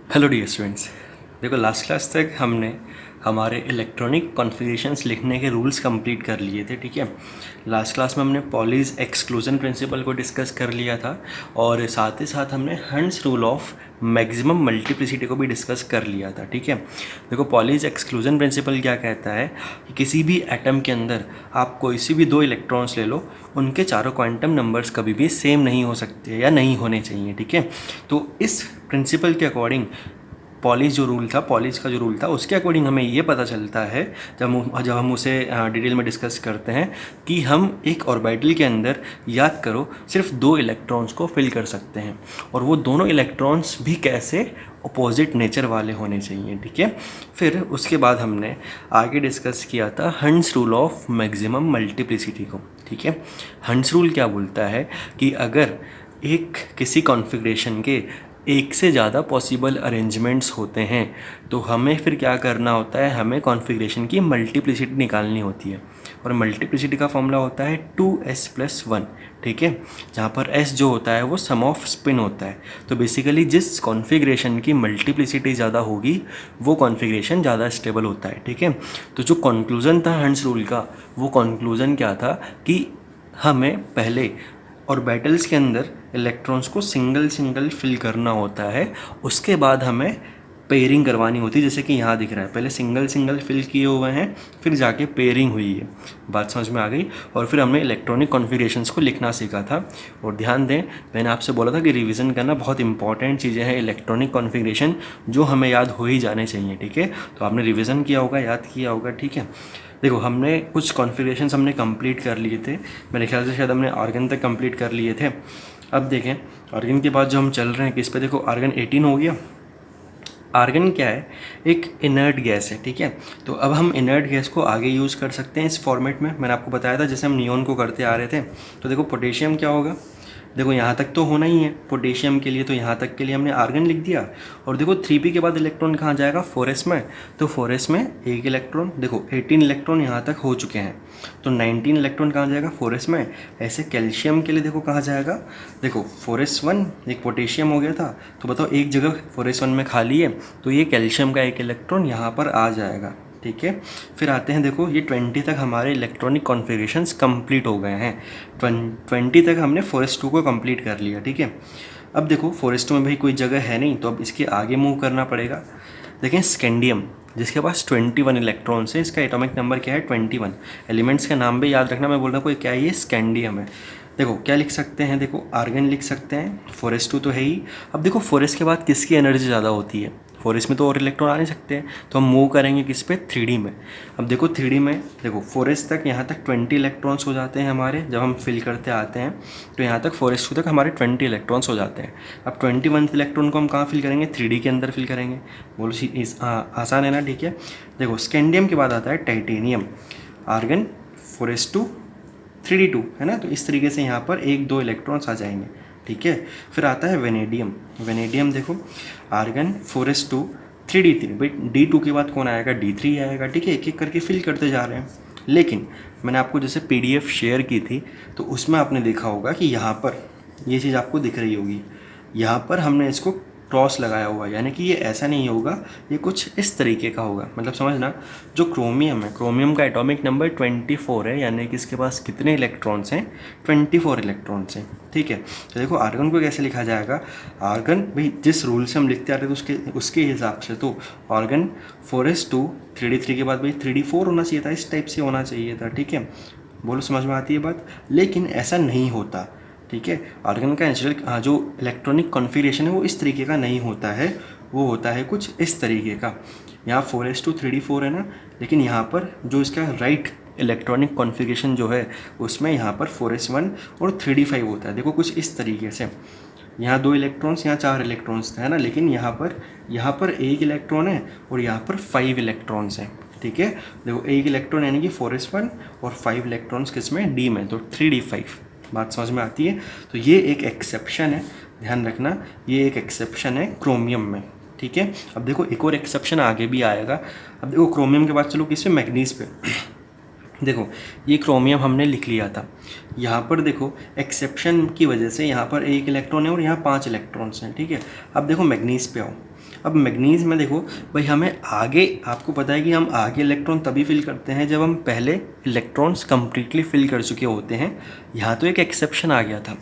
Hello dear students. देखो last class तक हमने हमारे इलेक्ट्रॉनिक कॉन्फ़िगरेशंस लिखने के रूल्स कंप्लीट कर लिए थे। ठीक है, लास्ट क्लास में हमने पॉलीज एक्सक्लूजन प्रिंसिपल को डिस्कस कर लिया था और साथ ही साथ हमने hunts rule of maximum multiplicity को भी डिस्कस कर लिया था। ठीक है, देखो पॉलीज एक्सक्लूजन प्रिंसिपल क्या कहता है कि किसी भी एटम के अंदर आप कोई सी भी दो इलेक्ट्रॉन्स ले लो, उनके चारों क्वांटम नंबर्स कभी भी सेम नहीं हो सकते या नहीं होने चाहिए। ठीक है, तो इस प्रिंसिपल के अकॉर्डिंग पॉलीज का जो रूल था उसके अकॉर्डिंग हमें ये पता चलता है जब हम उसे डिटेल में डिस्कस करते हैं कि हम एक ऑर्बिटल के अंदर, याद करो, सिर्फ दो इलेक्ट्रॉन्स को फिल कर सकते हैं और वो दोनों इलेक्ट्रॉन्स भी कैसे, अपोजिट नेचर वाले होने चाहिए। ठीक है, फिर उसके बाद हमने आगे डिस्कस किया था hunts rule of maximum multiplicity को। ठीक है, हंट्स रूल क्या बोलता है कि अगर एक किसी कॉन्फ़िगरेशन के एक से ज़्यादा पॉसिबल अरेंजमेंट्स होते हैं तो हमें फिर क्या करना होता है, हमें कॉन्फ़िगरेशन की मल्टीप्लिसिटी निकालनी होती है और मल्टीप्लिसिटी का फॉर्मूला होता है 2s+1। ठीक है, जहाँ पर s जो होता है वो सम ऑफ स्पिन होता है। तो बेसिकली जिस कॉन्फ़िगरेशन की मल्टीप्लिसिटी ज़्यादा होगी वो कॉन्फ़िगरेशन ज़्यादा स्टेबल होता है। ठीक है, तो जो कंक्लूज़न था हंट्स रूल का, वो कंक्लूज़न क्या था कि हमें पहले और बैटल्स के अंदर इलेक्ट्रॉन्स को सिंगल सिंगल फिल करना होता है, उसके बाद हमें पेयरिंग करवानी होती है। जैसे कि यहाँ दिख रहा है, पहले सिंगल सिंगल फिल किए हुए हैं, फिर जाके पेयरिंग हुई है। बात समझ में आ गई। और फिर हमने इलेक्ट्रॉनिक कॉन्फ़िगरेशंस को लिखना सीखा था। और ध्यान दें, मैंने आपसे बोला था कि रिवीजन करना बहुत इंपॉर्टेंट चीज़ें हैं इलेक्ट्रॉनिक कॉन्फ़िगरेशन, जो हमें याद हो ही जाने चाहिए। ठीक है, तो आपने रिवीजन किया होगा, याद किया होगा। ठीक है, देखो हमने कुछ कॉन्फ़िगरेशंस हमने कंप्लीट कर लिए थे, मेरे ख्याल से शायद हमने आर्गन तक कंप्लीट कर लिए थे। अब देखें आर्गन के बाद जो हम चल रहे हैं किस पे, देखो आर्गन 18 हो गया। आर्गन क्या है, एक इनर्ट गैस है। ठीक है, तो अब हम इनर्ट गैस को आगे यूज़ कर सकते हैं इस फॉर्मेट में। मैंने आपको बताया था जैसे हम नियॉन को करते आ रहे थे। तो देखो पोटेशियम क्या होगा, देखो यहाँ तक तो होना ही है पोटेशियम के लिए, तो यहाँ तक के लिए हमने आर्गन लिख दिया। और देखो 3p के बाद इलेक्ट्रॉन कहाँ जाएगा, 4s में। तो 4s में एक इलेक्ट्रॉन, देखो 18 इलेक्ट्रॉन यहाँ तक हो चुके हैं, तो 19 इलेक्ट्रॉन कहाँ जाएगा, 4s में। ऐसे कैल्शियम के लिए देखो कहाँ जाएगा, देखो 4s1 एक पोटेशियम हो गया था, तो बताओ एक जगह 4s1 में खाली है, तो ये कैल्शियम का एक इलेक्ट्रॉन यहाँ पर आ जाएगा। ठीक है, फिर आते हैं, देखो ये 20 तक हमारे इलेक्ट्रॉनिक कॉन्फ़िगरेशंस कंप्लीट हो गए हैं। 20 तक हमने 4s2 को कंप्लीट कर लिया। ठीक है, अब देखो 4s2 में भाई कोई जगह है नहीं, तो अब इसके आगे मूव करना पड़ेगा। देखें स्कैंडियम, जिसके पास 21 इलेक्ट्रॉन्स है, इसका एटॉमिक नंबर क्या है, 21। एलिमेंट्स का नाम भी याद रखना, मैं बोल रहा हूँ कोई क्या है, ये स्कैंडियम है। देखो क्या लिख सकते हैं, देखो आर्गन लिख सकते हैं, 4s2 तो है ही। अब देखो 4s के बाद किसकी एनर्जी ज़्यादा होती है, 4s में तो और इलेक्ट्रॉन आ नहीं सकते हैं, तो हम मूव करेंगे किस पे, 3d में। अब देखो 3d में, देखो 4s तक यहाँ तक 20 इलेक्ट्रॉन्स हो जाते हैं हमारे, जब हम फिल करते आते हैं तो यहाँ तक 4s2 तक हमारे 20 इलेक्ट्रॉन्स हो जाते हैं। अब 21 इलेक्ट्रॉन को हम कहाँ फिल करेंगे, 3d के अंदर फिल करेंगे। बोलो आसान है ना। ठीक है, देखो स्कैंडियम के बाद आता है टाइटेनियम, आर्गन 4s2 3d2 है ना, तो इस तरीके से यहाँ पर एक दो इलेक्ट्रॉन्स आ जाएंगे। ठीक है, फिर आता है वेनेडियम। वेनेडियम देखो आर्गन 4s2 3d3, भाई d2 के बाद कौन आएगा, d3 आएगा। ठीक है, एक एक करके फिल करते जा रहे हैं। लेकिन मैंने आपको जैसे PDF शेयर की थी, तो उसमें आपने देखा होगा कि यहाँ पर ये चीज़ आपको दिख रही होगी, यहाँ पर हमने इसको क्रॉस लगाया हुआ है, यानी कि ये ऐसा नहीं होगा, ये कुछ इस तरीके का होगा। मतलब समझना, जो क्रोमियम है, क्रोमियम का एटॉमिक नंबर 24 है, यानी कि इसके पास कितने इलेक्ट्रॉन्स हैं, 24 इलेक्ट्रॉन्स हैं। ठीक है, तो देखो आर्गन को कैसे लिखा जाएगा, आर्गन भाई जिस रूल से हम लिखते आ रहे थे उसके हिसाब से, तो आर्गन 4s2 3d3 के बाद भाई 3d4 होना चाहिए था, इस टाइप से होना चाहिए था। ठीक है, बोलो समझ में आती है बात, लेकिन ऐसा नहीं होता। ठीक है, आर्गन का नेचुरल जो इलेक्ट्रॉनिक कॉन्फ़िगरेशन है वो इस तरीके का नहीं होता है, वो होता है कुछ इस तरीके का। यहाँ 4s2 3d4 है ना, लेकिन यहाँ पर जो इसका राइट इलेक्ट्रॉनिक कॉन्फ़िगरेशन जो है उसमें यहाँ पर 4s1 और 3d5 होता है। देखो कुछ इस तरीके से, यहाँ 2 इलेक्ट्रॉन्स, यहाँ 4 इलेक्ट्रॉन्स है ना, लेकिन यहाँ पर एक इलेक्ट्रॉन है और यहाँ पर 5 इलेक्ट्रॉन्स हैं। ठीक है, देखो एक इलेक्ट्रॉन यानी कि 4s1 और 5 इलेक्ट्रॉन्स किसमें, डी में, तो 3d5। बात समझ में आती है। तो ये एक एक्सेप्शन है, ध्यान रखना, ये एक एक्सेप्शन है क्रोमियम में। ठीक है, अब देखो एक और एक्सेप्शन आगे भी आएगा। अब देखो क्रोमियम के बाद चलो किस पे, मैग्नीज पे। देखो ये क्रोमियम हमने लिख लिया था, यहाँ पर देखो एक्सेप्शन की वजह से यहाँ पर एक इलेक्ट्रॉन है और यहाँ 5 इलेक्ट्रॉन्स हैं, ठीक है। अब देखो मैग्नीज पे आओ। अब मैग्नीज में देखो भाई हमें आगे, आपको पता है कि हम आगे इलेक्ट्रॉन तभी फिल करते हैं जब हम पहले इलेक्ट्रॉन्स कंप्लीटली फिल कर चुके होते हैं। यहाँ तो एक एक्सेप्शन आ गया था।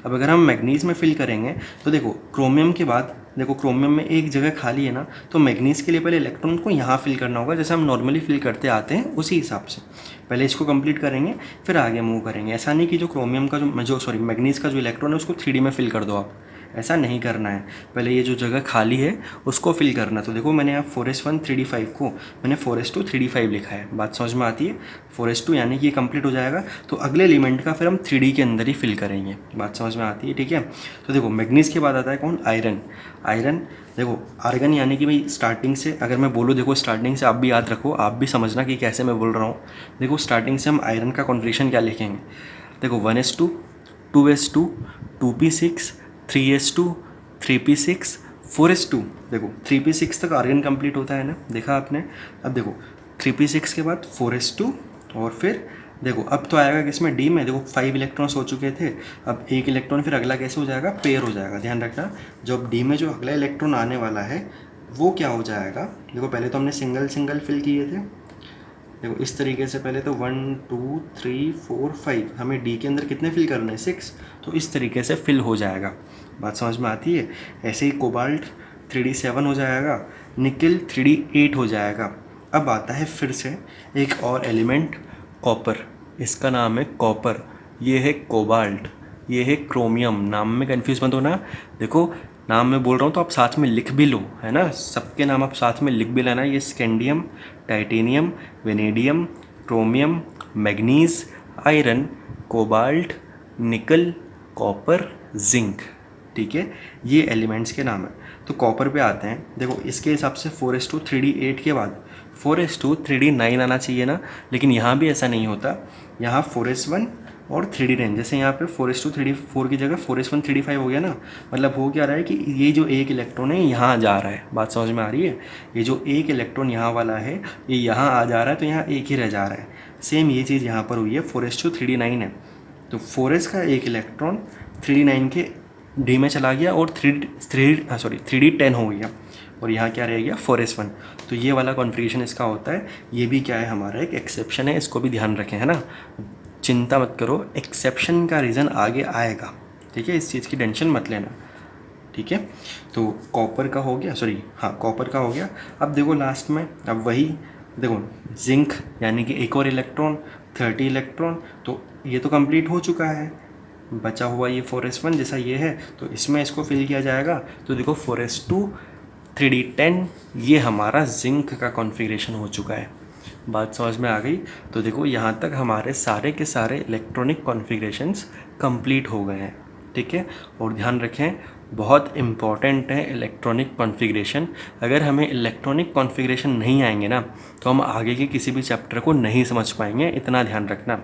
अब अगर हम मैग्नीज में फिल करेंगे तो देखो क्रोमियम के बाद देखो क्रोमियम में एक जगह खाली है ना, तो मैग्नीज के लिए पहले इलेक्ट्रॉन को यहाँ फिल करना होगा, जैसे हम नॉर्मली फिल करते आते हैं उसी हिसाब से पहले इसको कंप्लीट करेंगे फिर आगे मूव करेंगे। ऐसा नहीं कि जो क्रोमियम का मैग्नीज का जो इलेक्ट्रॉन है उसको 3D में फिल कर दो आप, ऐसा नहीं करना है। पहले ये जो जगह खाली है उसको फिल करना। तो देखो मैंने यहाँ 4s1 3d5 को मैंने 4s2 3d5 लिखा है, बात समझ में आती है। 4s2 यानी कि ये कंप्लीट हो जाएगा, तो अगले एलिमेंट का फिर हम 3D के अंदर ही फिल करेंगे, बात समझ में आती है, ठीक है। तो देखो मैग्नीज के बाद आता है कौन, आयरन। आयरन देखो आर्गन यानी कि भाई स्टार्टिंग से अगर मैं बोलूँ, देखो स्टार्टिंग से आप भी याद रखो, आप भी समझना कि कैसे मैं बोल रहा हूँ। देखो स्टार्टिंग से हम आयरन का कॉन्फ़िगरेशन क्या लिखेंगे, देखो 1s2 2s2 2p6 3s2 3p6 4s2। देखो 3p6 तक आर्गन कंप्लीट होता है ना, देखा आपने। अब देखो 3p6 के बाद 4s2 और फिर देखो अब तो आएगा किसमें, डी में। देखो 5 इलेक्ट्रॉन्स हो चुके थे, अब एक इलेक्ट्रॉन फिर अगला कैसे हो जाएगा, पेयर हो जाएगा। ध्यान रखना जब डी में जो अगला इलेक्ट्रॉन आने वाला है वो क्या हो जाएगा। देखो पहले तो हमने सिंगल सिंगल फिल किए थे, देखो इस तरीके से पहले तो 1 2 3 4 5, हमें डी के अंदर कितने फिल करने हैं 6, तो इस तरीके से फिल हो जाएगा, बात समझ में आती है। ऐसे ही कोबाल्ट 3d7 हो जाएगा, निकल 3d8 हो जाएगा। अब आता है फिर से एक और एलिमेंट कॉपर, इसका नाम है कॉपर, ये है कोबाल्ट, ये है क्रोमियम। नाम में कन्फ्यूज मत होना, देखो नाम मैं बोल रहा हूँ तो आप साथ में लिख भी लो, है ना, सबके नाम आप साथ में लिख भी लेना। ये scandium, titanium, vanadium, chromium, manganese, iron, cobalt, निकल, कॉपर, जिंक, ठीक है, ये एलिमेंट्स के नाम है। तो कॉपर पे आते हैं, देखो इसके हिसाब से 4s2 3d8 के बाद 4s2 3d9 आना चाहिए ना, लेकिन यहाँ भी ऐसा नहीं होता। यहाँ 4s1 और 3d10, जैसे यहाँ पे 4s2 3d4 की जगह 4s1 3d5 हो गया ना, मतलब हो क्या रहा है कि ये जो एक इलेक्ट्रॉन है यहाँ जा रहा है, बात समझ में आ रही है। ये जो एक इलेक्ट्रॉन यहाँ वाला है ये यहाँ आ जा रहा है, तो यहाँ एक ही रह जा रहा है। सेम ये चीज़ यहाँ पर हुई है, 4s2 3d9 है, तो 4s का एक इलेक्ट्रॉन 3d9 के डी में चला गया और 3d10 हो गया, और यहाँ क्या रह गया 4s1। तो ये वाला कॉन्फ़िगरेशन इसका होता है। ये भी क्या है, हमारा एक एक्सेप्शन है, इसको भी ध्यान रखें, है ना, चिंता मत करो, एक्सेप्शन का रीज़न आगे आएगा, ठीक है, इस चीज़ की टेंशन मत लेना, ठीक है। तो कॉपर का हो गया, कॉपर का हो गया। अब देखो लास्ट में, अब वही देखो जिंक यानी कि एक और इलेक्ट्रॉन 30 इलेक्ट्रॉन, तो ये तो कंप्लीट हो चुका है, बचा हुआ ये 4s1 जैसा ये है, तो इसमें इसको फिल किया जाएगा। तो देखो 4s2 3d10, ये हमारा जिंक का कॉन्फ़िगरेशन हो चुका है, बात समझ में आ गई। तो देखो यहाँ तक हमारे सारे के सारे इलेक्ट्रॉनिक कॉन्फ़िगरेशंस कंप्लीट हो गए हैं, ठीक है। और ध्यान रखें बहुत इम्पॉर्टेंट है इलेक्ट्रॉनिक कॉन्फ़िगरेशन। अगर हमें इलेक्ट्रॉनिक कॉन्फ़िगरेशन नहीं आएंगे ना, तो हम आगे के किसी भी चैप्टर को नहीं समझ पाएंगे, इतना ध्यान रखना।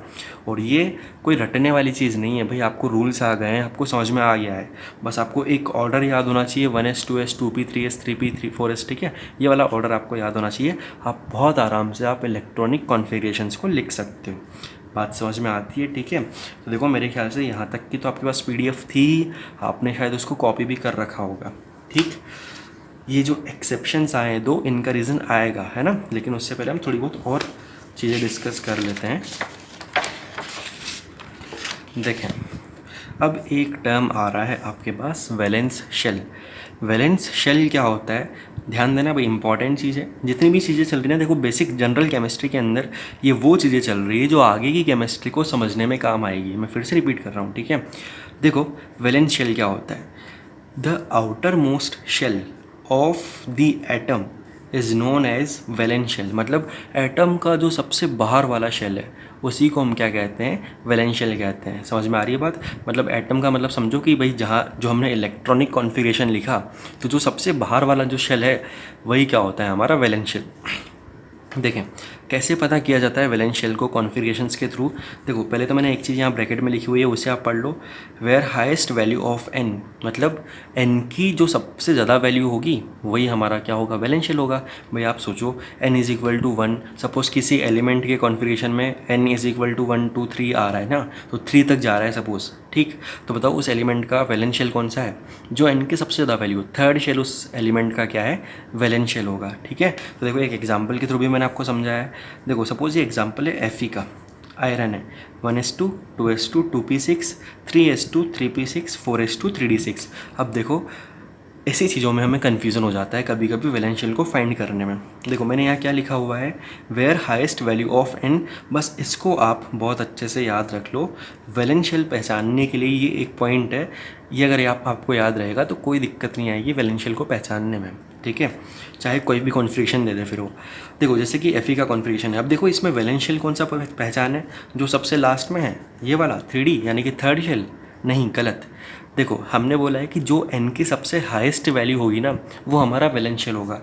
और ये कोई रटने वाली चीज़ नहीं है भाई, आपको रूल्स आ गए हैं, आपको समझ में आ गया है, बस आपको एक ऑर्डर याद होना चाहिए, 1s 2s 2p 3s 3p 4s, ठीक है, ये वाला ऑर्डर आपको याद होना चाहिए। आप बहुत आराम से आप इलेक्ट्रॉनिक कॉन्फ़िगरेशंस को लिख सकते हो, बात समझ में आती है, ठीक है। तो देखो मेरे ख्याल से यहाँ तक की तो आपके पास PDF थी, आपने शायद उसको कॉपी भी कर रखा होगा, ठीक। ये जो एक्सेप्शंस आए दो, इनका रीज़न आएगा, है ना, लेकिन उससे पहले हम थोड़ी बहुत और चीज़ें डिस्कस कर लेते हैं। देखें अब एक टर्म आ रहा है आपके पास, वैलेंस शेल। वैलेंस शेल क्या होता है, ध्यान देना भाई, इंपॉर्टेंट चीज़ है। जितनी भी चीज़ें चल रही हैं, देखो बेसिक जनरल केमिस्ट्री के अंदर ये वो चीज़ें चल रही है जो आगे की केमिस्ट्री को समझने में काम आएगी। मैं फिर से रिपीट कर रहा हूँ, ठीक है। देखो वैलेंस शेल क्या होता है, the outermost shell of the atom is known as valence shell. मतलब एटम का जो सबसे बाहर वाला शेल है उसी को हम क्या कहते हैं, वैलेंस शेल कहते हैं। समझ में आ रही है बात, मतलब एटम का मतलब समझो कि भाई जहाँ जो हमने इलेक्ट्रॉनिक कॉन्फ़िगरेशन लिखा, तो जो सबसे बाहर वाला जो शेल है वही क्या होता है, हमारा वैलेंस शेल। देखें कैसे पता किया जाता है वैलेंस शेल को कॉन्फ़िगरेशंस के थ्रू? देखो पहले तो मैंने एक चीज़ यहाँ ब्रैकेट में लिखी हुई है, उसे आप पढ़ लो। Where highest value of n, मतलब n की जो सबसे ज़्यादा वैल्यू होगी वही हमारा क्या होगा, वैलेंस शेल होगा। भाई आप सोचो n is equal to 1, suppose किसी एलिमेंट के कॉन्फ़िगरेशन में n इज़ इक्वल टू 1 2 3 आ रहा है ना, तो 3 तक जा रहा है सपोज़, ठीक। तो बताओ उस एलिमेंट का वैलेंस शेल कौन सा है? जो n की सबसे ज़्यादा वैल्यू, थर्ड शेल उस एलिमेंट का क्या है, वैलेंस शेल होगा, ठीक है। तो देखो एक एग्जाम्पल के थ्रू भी मैंने आपको समझाया है। देखो सपोज़ ये एग्जाम्पल है Fe का, आयरन है 1s2 2s2 2p6 3s2 3p6 4s2 3d6। अब देखो ऐसी चीज़ों में हमें कन्फ्यूज़न हो जाता है कभी कभी वैलेंस शेल को फाइंड करने में। देखो मैंने यहाँ क्या लिखा हुआ है, where highest value of n, बस इसको आप बहुत अच्छे से याद रख लो। वैलेंस शेल पहचानने के लिए ये एक पॉइंट है, ये अगर आपको याद रहेगा तो कोई दिक्कत नहीं आएगी वैलेंस शेल को पहचानने में, ठीक है। चाहे कोई भी कॉन्फ़िगरेशन दे दे फिर वो। देखो जैसे कि Fe का कॉन्फ़िगरेशन है, अब देखो इसमें वैलेंस शेल कौन सा पहचान है, जो सबसे लास्ट में है ये वाला 3D यानी कि थर्ड शेल, नहीं गलत। देखो हमने बोला है कि जो n की सबसे हाईएस्ट वैल्यू होगी ना वो हमारा वैलेंस शेल होगा।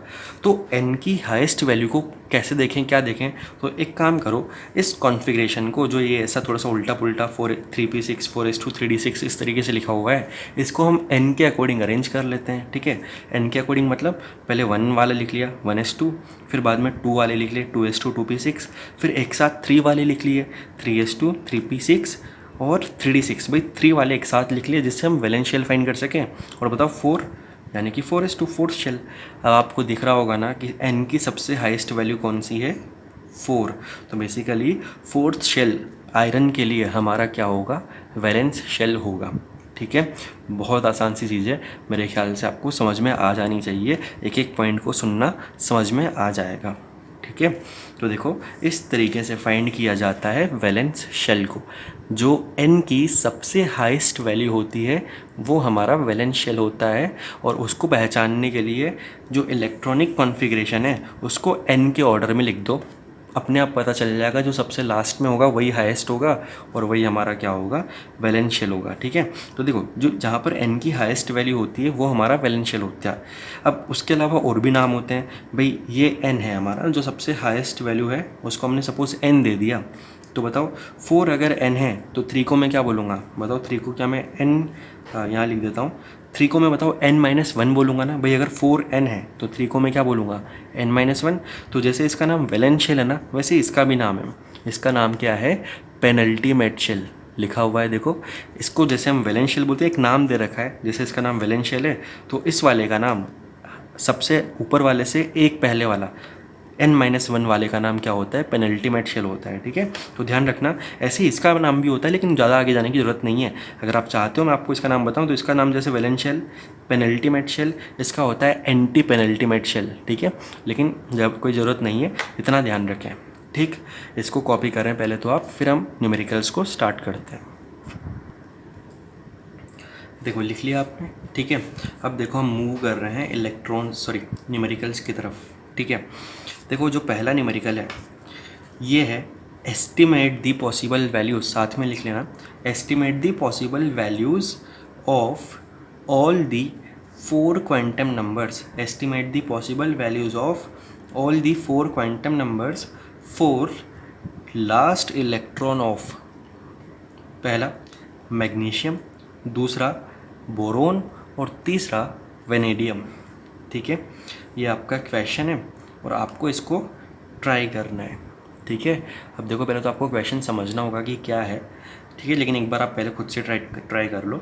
तो n की हाईएस्ट वैल्यू को कैसे देखें, क्या देखें, तो एक काम करो, इस कॉन्फ़िगरेशन को जो ये ऐसा थोड़ा सा उल्टा पुल्टा 3p6 4s2 3d6 इस तरीके से लिखा हुआ है, इसको हम n के अकॉर्डिंग अरेंज कर लेते हैं, ठीक है। n के अकॉर्डिंग मतलब पहले 1 वाला लिख लिया 1s2, फिर बाद में 2 वाले लिख लिए 2s2 2p6, फिर एक साथ 3 वाले लिख लिए 3s2 3p6 और 3d6। भाई 3 वाले एक साथ लिख लिए जिससे हम वैलेंस शेल फाइंड कर सकें। और बताओ 4 यानी कि 4s2 फोर्थ शेल। अब आपको दिख रहा होगा ना कि n की सबसे हाईएस्ट वैल्यू कौन सी है, 4। तो बेसिकली फोर्थ शेल आयरन के लिए हमारा क्या होगा, वैलेंस शेल होगा, ठीक है। बहुत आसान सी चीज़ है, मेरे ख्याल से आपको समझ में आ जानी चाहिए, एक एक पॉइंट को सुनना समझ में आ जाएगा, ठीक है। तो देखो इस तरीके से फाइंड किया जाता है वैलेंस शेल को। जो n की सबसे हाईएस्ट वैल्यू होती है वो हमारा वैलेंस शेल होता है, और उसको पहचानने के लिए जो इलेक्ट्रॉनिक कॉन्फ़िगरेशन है उसको n के ऑर्डर में लिख दो, अपने आप पता चल जाएगा, जो सबसे लास्ट में होगा वही हाईएस्ट होगा और वही हमारा क्या होगा, वैलेंस शेल होगा, ठीक है। तो देखो जो जहाँ पर n की हाईएस्ट वैल्यू होती है वो हमारा वैलेंस शेल होता है। अब उसके अलावा और भी नाम होते हैं, भाई ये n है हमारा, जो सबसे हाईएस्ट वैल्यू है उसको हमने सपोज़ n दे दिया, तो बताओ 4 अगर n है तो 3 को मैं क्या बोलूँगा, बताओ 3 को क्या मैं n यहाँ लिख देता हूँ, 3 को मैं बताओ n-1 बोलूँगा ना। भाई अगर 4n है तो 3 को मैं क्या बोलूँगा, n-1। तो जैसे इसका नाम वैलेंस शेल है ना, वैसे इसका भी नाम है, इसका नाम क्या है, पेनल्टीमेट शेल लिखा हुआ है। देखो इसको जैसे हम वैलेंस शेल बोलते हैं, एक नाम दे रखा है, जैसे इसका नाम वैलेंस शेल है तो इस वाले का नाम सबसे ऊपर वाले से एक पहले वाला n-1 वाले का नाम क्या होता है, पेनल्टीमेट शेल होता है, ठीक है। तो ध्यान रखना, ऐसे ही इसका नाम भी होता है, लेकिन ज़्यादा आगे जाने की ज़रूरत नहीं है। अगर आप चाहते हो मैं आपको इसका नाम बताऊं तो इसका नाम जैसे वैलेंस शेल, पेनल्टीमेट शेल, इसका होता है एंटी पेनल्टीमेट शेल, ठीक है। लेकिन जब कोई ज़रूरत नहीं है, इतना ध्यान रखें, ठीक। इसको कॉपी करें पहले तो आप, फिर हम न्यूमेरिकल्स को स्टार्ट करते हैं। देखो लिख लिया आपने, ठीक है। अब देखो हम मूव कर रहे हैं न्यूमेरिकल्स की तरफ, ठीक है। देखो जो पहला न्यूमेरिकल है ये है एस्टिमेट द पॉसिबल वैल्यूज, साथ में लिख लेना, estimate the possible values of all the 4 quantum numbers, estimate the possible values of all the 4 quantum numbers for last electron of, पहला मैग्नीशियम, दूसरा बोरोन और तीसरा वेनेडियम, ठीक है। ये आपका क्वेश्चन है और आपको इसको ट्राई करना है, ठीक है। अब देखो पहले तो आपको क्वेश्चन समझना होगा कि क्या है, ठीक है, लेकिन एक बार आप पहले खुद से ट्राई कर लो।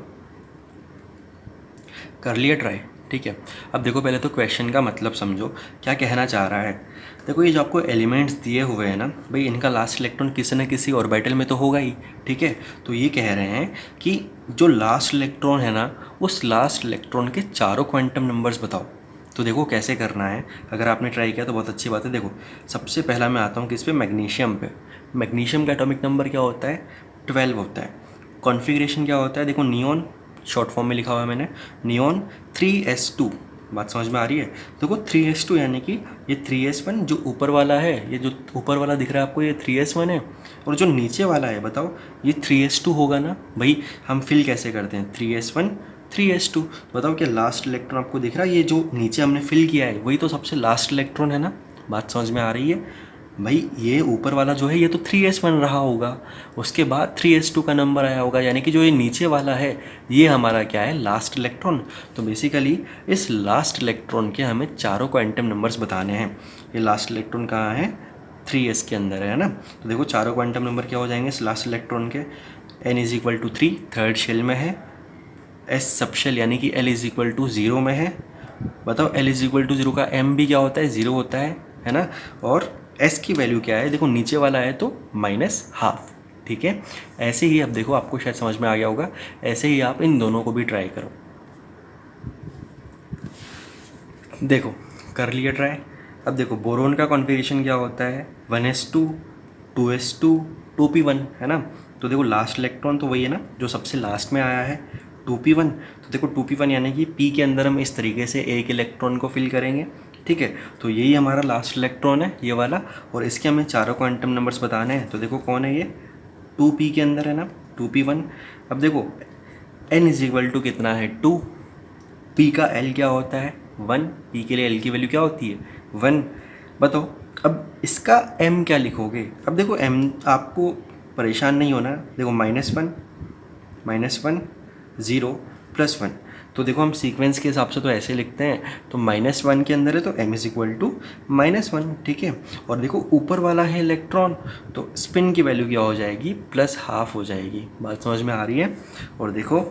कर लिया ट्राई, ठीक है। अब देखो पहले तो क्वेश्चन का मतलब समझो, क्या कहना चाह रहा है। देखो ये जो आपको एलिमेंट्स दिए हुए हैं ना, भाई इनका लास्ट इलेक्ट्रॉन किसी न किसी ऑर्बिटल में तो होगा ही, ठीक है। तो ये कह रहे हैं कि जो लास्ट इलेक्ट्रॉन है ना, उस लास्ट इलेक्ट्रॉन के चारों क्वांटम नंबर्स बताओ। तो देखो कैसे करना है, अगर आपने ट्राई किया तो बहुत अच्छी बात है। देखो सबसे पहला मैं आता हूँ किस पे, मैग्नीशियम पे। मैग्नीशियम का एटॉमिक नंबर क्या होता है, 12 होता है। कॉन्फ़िगरेशन क्या होता है, देखो नियॉन, शॉर्ट फॉर्म में लिखा हुआ है मैंने, नियॉन 3s2, बात समझ में आ रही है। देखो 3s2 यानी कि ये 3s1 जो ऊपर वाला है, ये जो ऊपर वाला दिख रहा है आपको, ये 3s1 है, और जो नीचे वाला है बताओ ये 3s2 होगा ना। भाई हम फिल कैसे करते हैं, 3s1 3s2, बताओ क्या लास्ट इलेक्ट्रॉन आपको दिख रहा है, ये जो नीचे हमने फिल किया है वही तो सबसे लास्ट इलेक्ट्रॉन है ना, बात समझ में आ रही है। भाई ये ऊपर वाला जो है ये तो 3s बन रहा होगा, उसके बाद 3s2 का नंबर आया होगा, यानी कि जो ये नीचे वाला है ये हमारा क्या है, लास्ट इलेक्ट्रॉन। तो बेसिकली इस लास्ट इलेक्ट्रॉन के हमें चारों क्वांटम नंबर्स बताने हैं। ये लास्ट इलेक्ट्रॉन कहाँ है, 3s के अंदर है ना। तो देखो चारों क्वांटम नंबर क्या हो जाएंगे इस लास्ट इलेक्ट्रॉन के, n=3 थर्ड शेल में है, s सब शेल यानी कि l=0 में है। बताओ l=0 का m भी क्या होता है, 0 होता है ना। और s की वैल्यू क्या है, देखो नीचे वाला है तो -12, ठीक है। ऐसे ही अब देखो आपको शायद समझ में आ गया होगा, ऐसे ही आप इन दोनों को भी ट्राई करो। देखो कर लिया ट्राई। अब देखो बोरोन का कॉन्फ़िगरेशन क्या होता है, 1s2 2s2 2p1 है ना। तो देखो लास्ट इलेक्ट्रॉन तो वही है ना जो सबसे लास्ट में आया है, 2p1। तो देखो 2p1 यानी कि p के अंदर हम इस तरीके से एक इलेक्ट्रॉन को फिल करेंगे, ठीक है। तो यही हमारा लास्ट इलेक्ट्रॉन है ये वाला, और इसके हमें चारों क्वांटम नंबर्स बताने हैं। तो देखो कौन है ये, 2p के अंदर है ना, 2p1। अब देखो n कितना है, 2, p का l क्या होता है, 1, p के लिए l की वैल्यू क्या होती है, 1। बताओ अब इसका m क्या लिखोगे। अब देखो m आपको परेशान नहीं होना, देखो -1 0 +1। तो देखो हम सीक्वेंस के हिसाब से तो ऐसे लिखते हैं, तो -1 के अंदर है तो m=-1, ठीक है। और देखो ऊपर वाला है इलेक्ट्रॉन, तो स्पिन की वैल्यू क्या हो जाएगी, +12 हो जाएगी। बात समझ में आ रही है। और देखो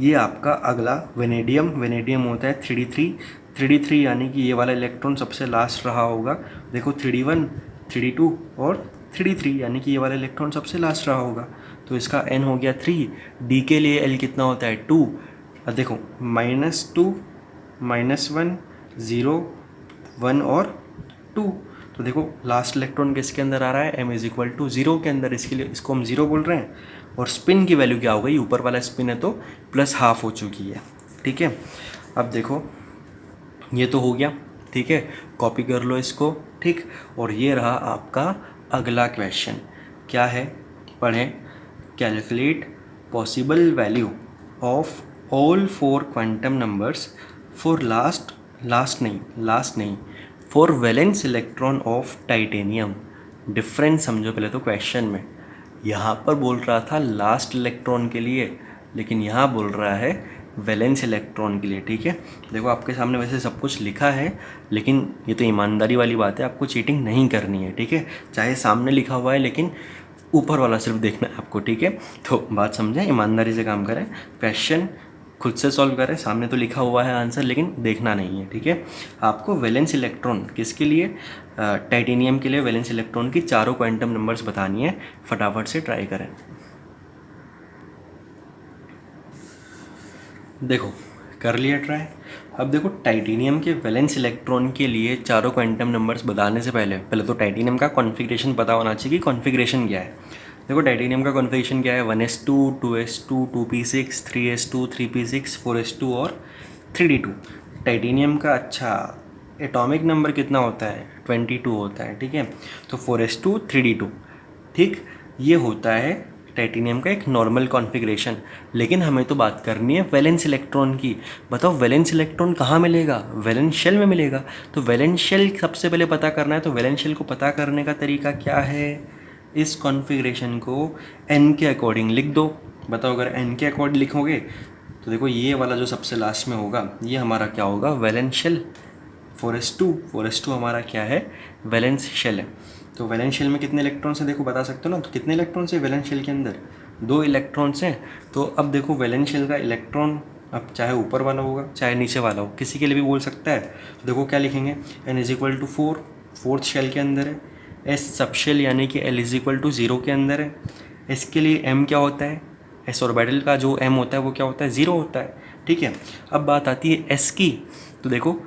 ये आपका अगला वेनेडियम होता है 3d3 यानी कि ये वाला इलेक्ट्रॉन सबसे लास्ट रहा होगा। देखो 3d1 3d2 और 3d3 यानी कि ये वाला इलेक्ट्रॉन सबसे लास्ट रहा होगा। तो इसका n हो गया 3, d के लिए l कितना होता है 2। अब देखो -2 -1 0 1 और 2। तो देखो लास्ट इलेक्ट्रॉन किसके अंदर आ रहा है, m=0 के अंदर, इसके लिए इसको हम 0 बोल रहे हैं। और स्पिन की वैल्यू क्या हो गई, ऊपर वाला स्पिन है तो +12 हो चुकी है, ठीक है। अब देखो ये तो हो गया, ठीक है, कॉपी कर लो इसको, ठीक। और ये रहा आपका अगला क्वेश्चन, क्या है पढ़ें। Calculate possible value of all 4 quantum numbers for last नहीं for valence electron of titanium. Difference समझो पहले तो क्वेश्चन में, यहाँ पर बोल रहा था लास्ट इलेक्ट्रॉन के लिए, लेकिन यहाँ बोल रहा है वैलेंस इलेक्ट्रॉन के लिए, ठीक है। देखो आपके सामने वैसे सब कुछ लिखा है, लेकिन ये तो ईमानदारी वाली बात है, आपको चीटिंग नहीं करनी है, ठीक है। चाहे सामने लिखा हुआ है लेकिन ऊपर वाला सिर्फ देखना है आपको, ठीक है। तो बात समझें, ईमानदारी से काम करें, क्वेश्चन खुद से सॉल्व करें। सामने तो लिखा हुआ है आंसर, लेकिन देखना नहीं है, ठीक है। आपको वैलेंस इलेक्ट्रॉन किसके लिए, टाइटेनियम के लिए वैलेंस इलेक्ट्रॉन की चारों क्वांटम नंबर्स बतानी है। फटाफट से ट्राई करें। देखो कर लिया ट्राई। अब देखो टाइटेनियम के वैलेंस इलेक्ट्रॉन के लिए चारों क्वांटम नंबर्स बताने से पहले तो टाइटेनियम का कॉन्फ़िगरेशन पता होना चाहिए कि कॉन्फ़िगरेशन क्या है। देखो टाइटेनियम का कॉन्फ़िगरेशन क्या है, 1s2 2s2 2p6 3s2 3p6 4s2 और 3d2। टाइटेनियम का अच्छा एटॉमिक नंबर कितना होता है, 22 होता है, ठीक है। तो 4s2 3d2, ठीक, ये होता है टाइटेनियम का एक नॉर्मल कॉन्फ़िगरेशन। लेकिन हमें तो बात करनी है वैलेंस इलेक्ट्रॉन की। बताओ वैलेंस इलेक्ट्रॉन कहाँ मिलेगा, वैलेंस शेल में मिलेगा। तो वैलेंस शेल सबसे पहले पता करना है। तो वैलेंस शेल को पता करने का तरीका क्या है, इस कॉन्फ़िगरेशन को n के अकॉर्डिंग लिख दो। बताओ अगर n के अकॉर्डिंग लिखोगे तो देखो ये वाला जो सबसे लास्ट में होगा ये हमारा क्या होगा, वैलेंस शेल। 4s2 हमारा क्या है, वैलेंस शेल है। तो वैलेंस शेल में कितने इलेक्ट्रॉन्स हैं देखो बता सकते हो ना। तो कितने इलेक्ट्रॉन्स हैं वैलेंस शेल के अंदर, 2 इलेक्ट्रॉन्स हैं। तो अब देखो वैलेंस शेल का इलेक्ट्रॉन अब चाहे ऊपर वाला होगा चाहे नीचे वाला हो, किसी के लिए भी बोल सकता है। तो देखो क्या लिखेंगे, n=4 फोर्थ शेल के अंदर है, s सब शेल यानी कि l=0 के अंदर है। इसके लिए m क्या होता है, s ऑर्बिटल का जो m होता है वो क्या होता है, 0 होता है, ठीक है। अब बात आती है s की। तो देखो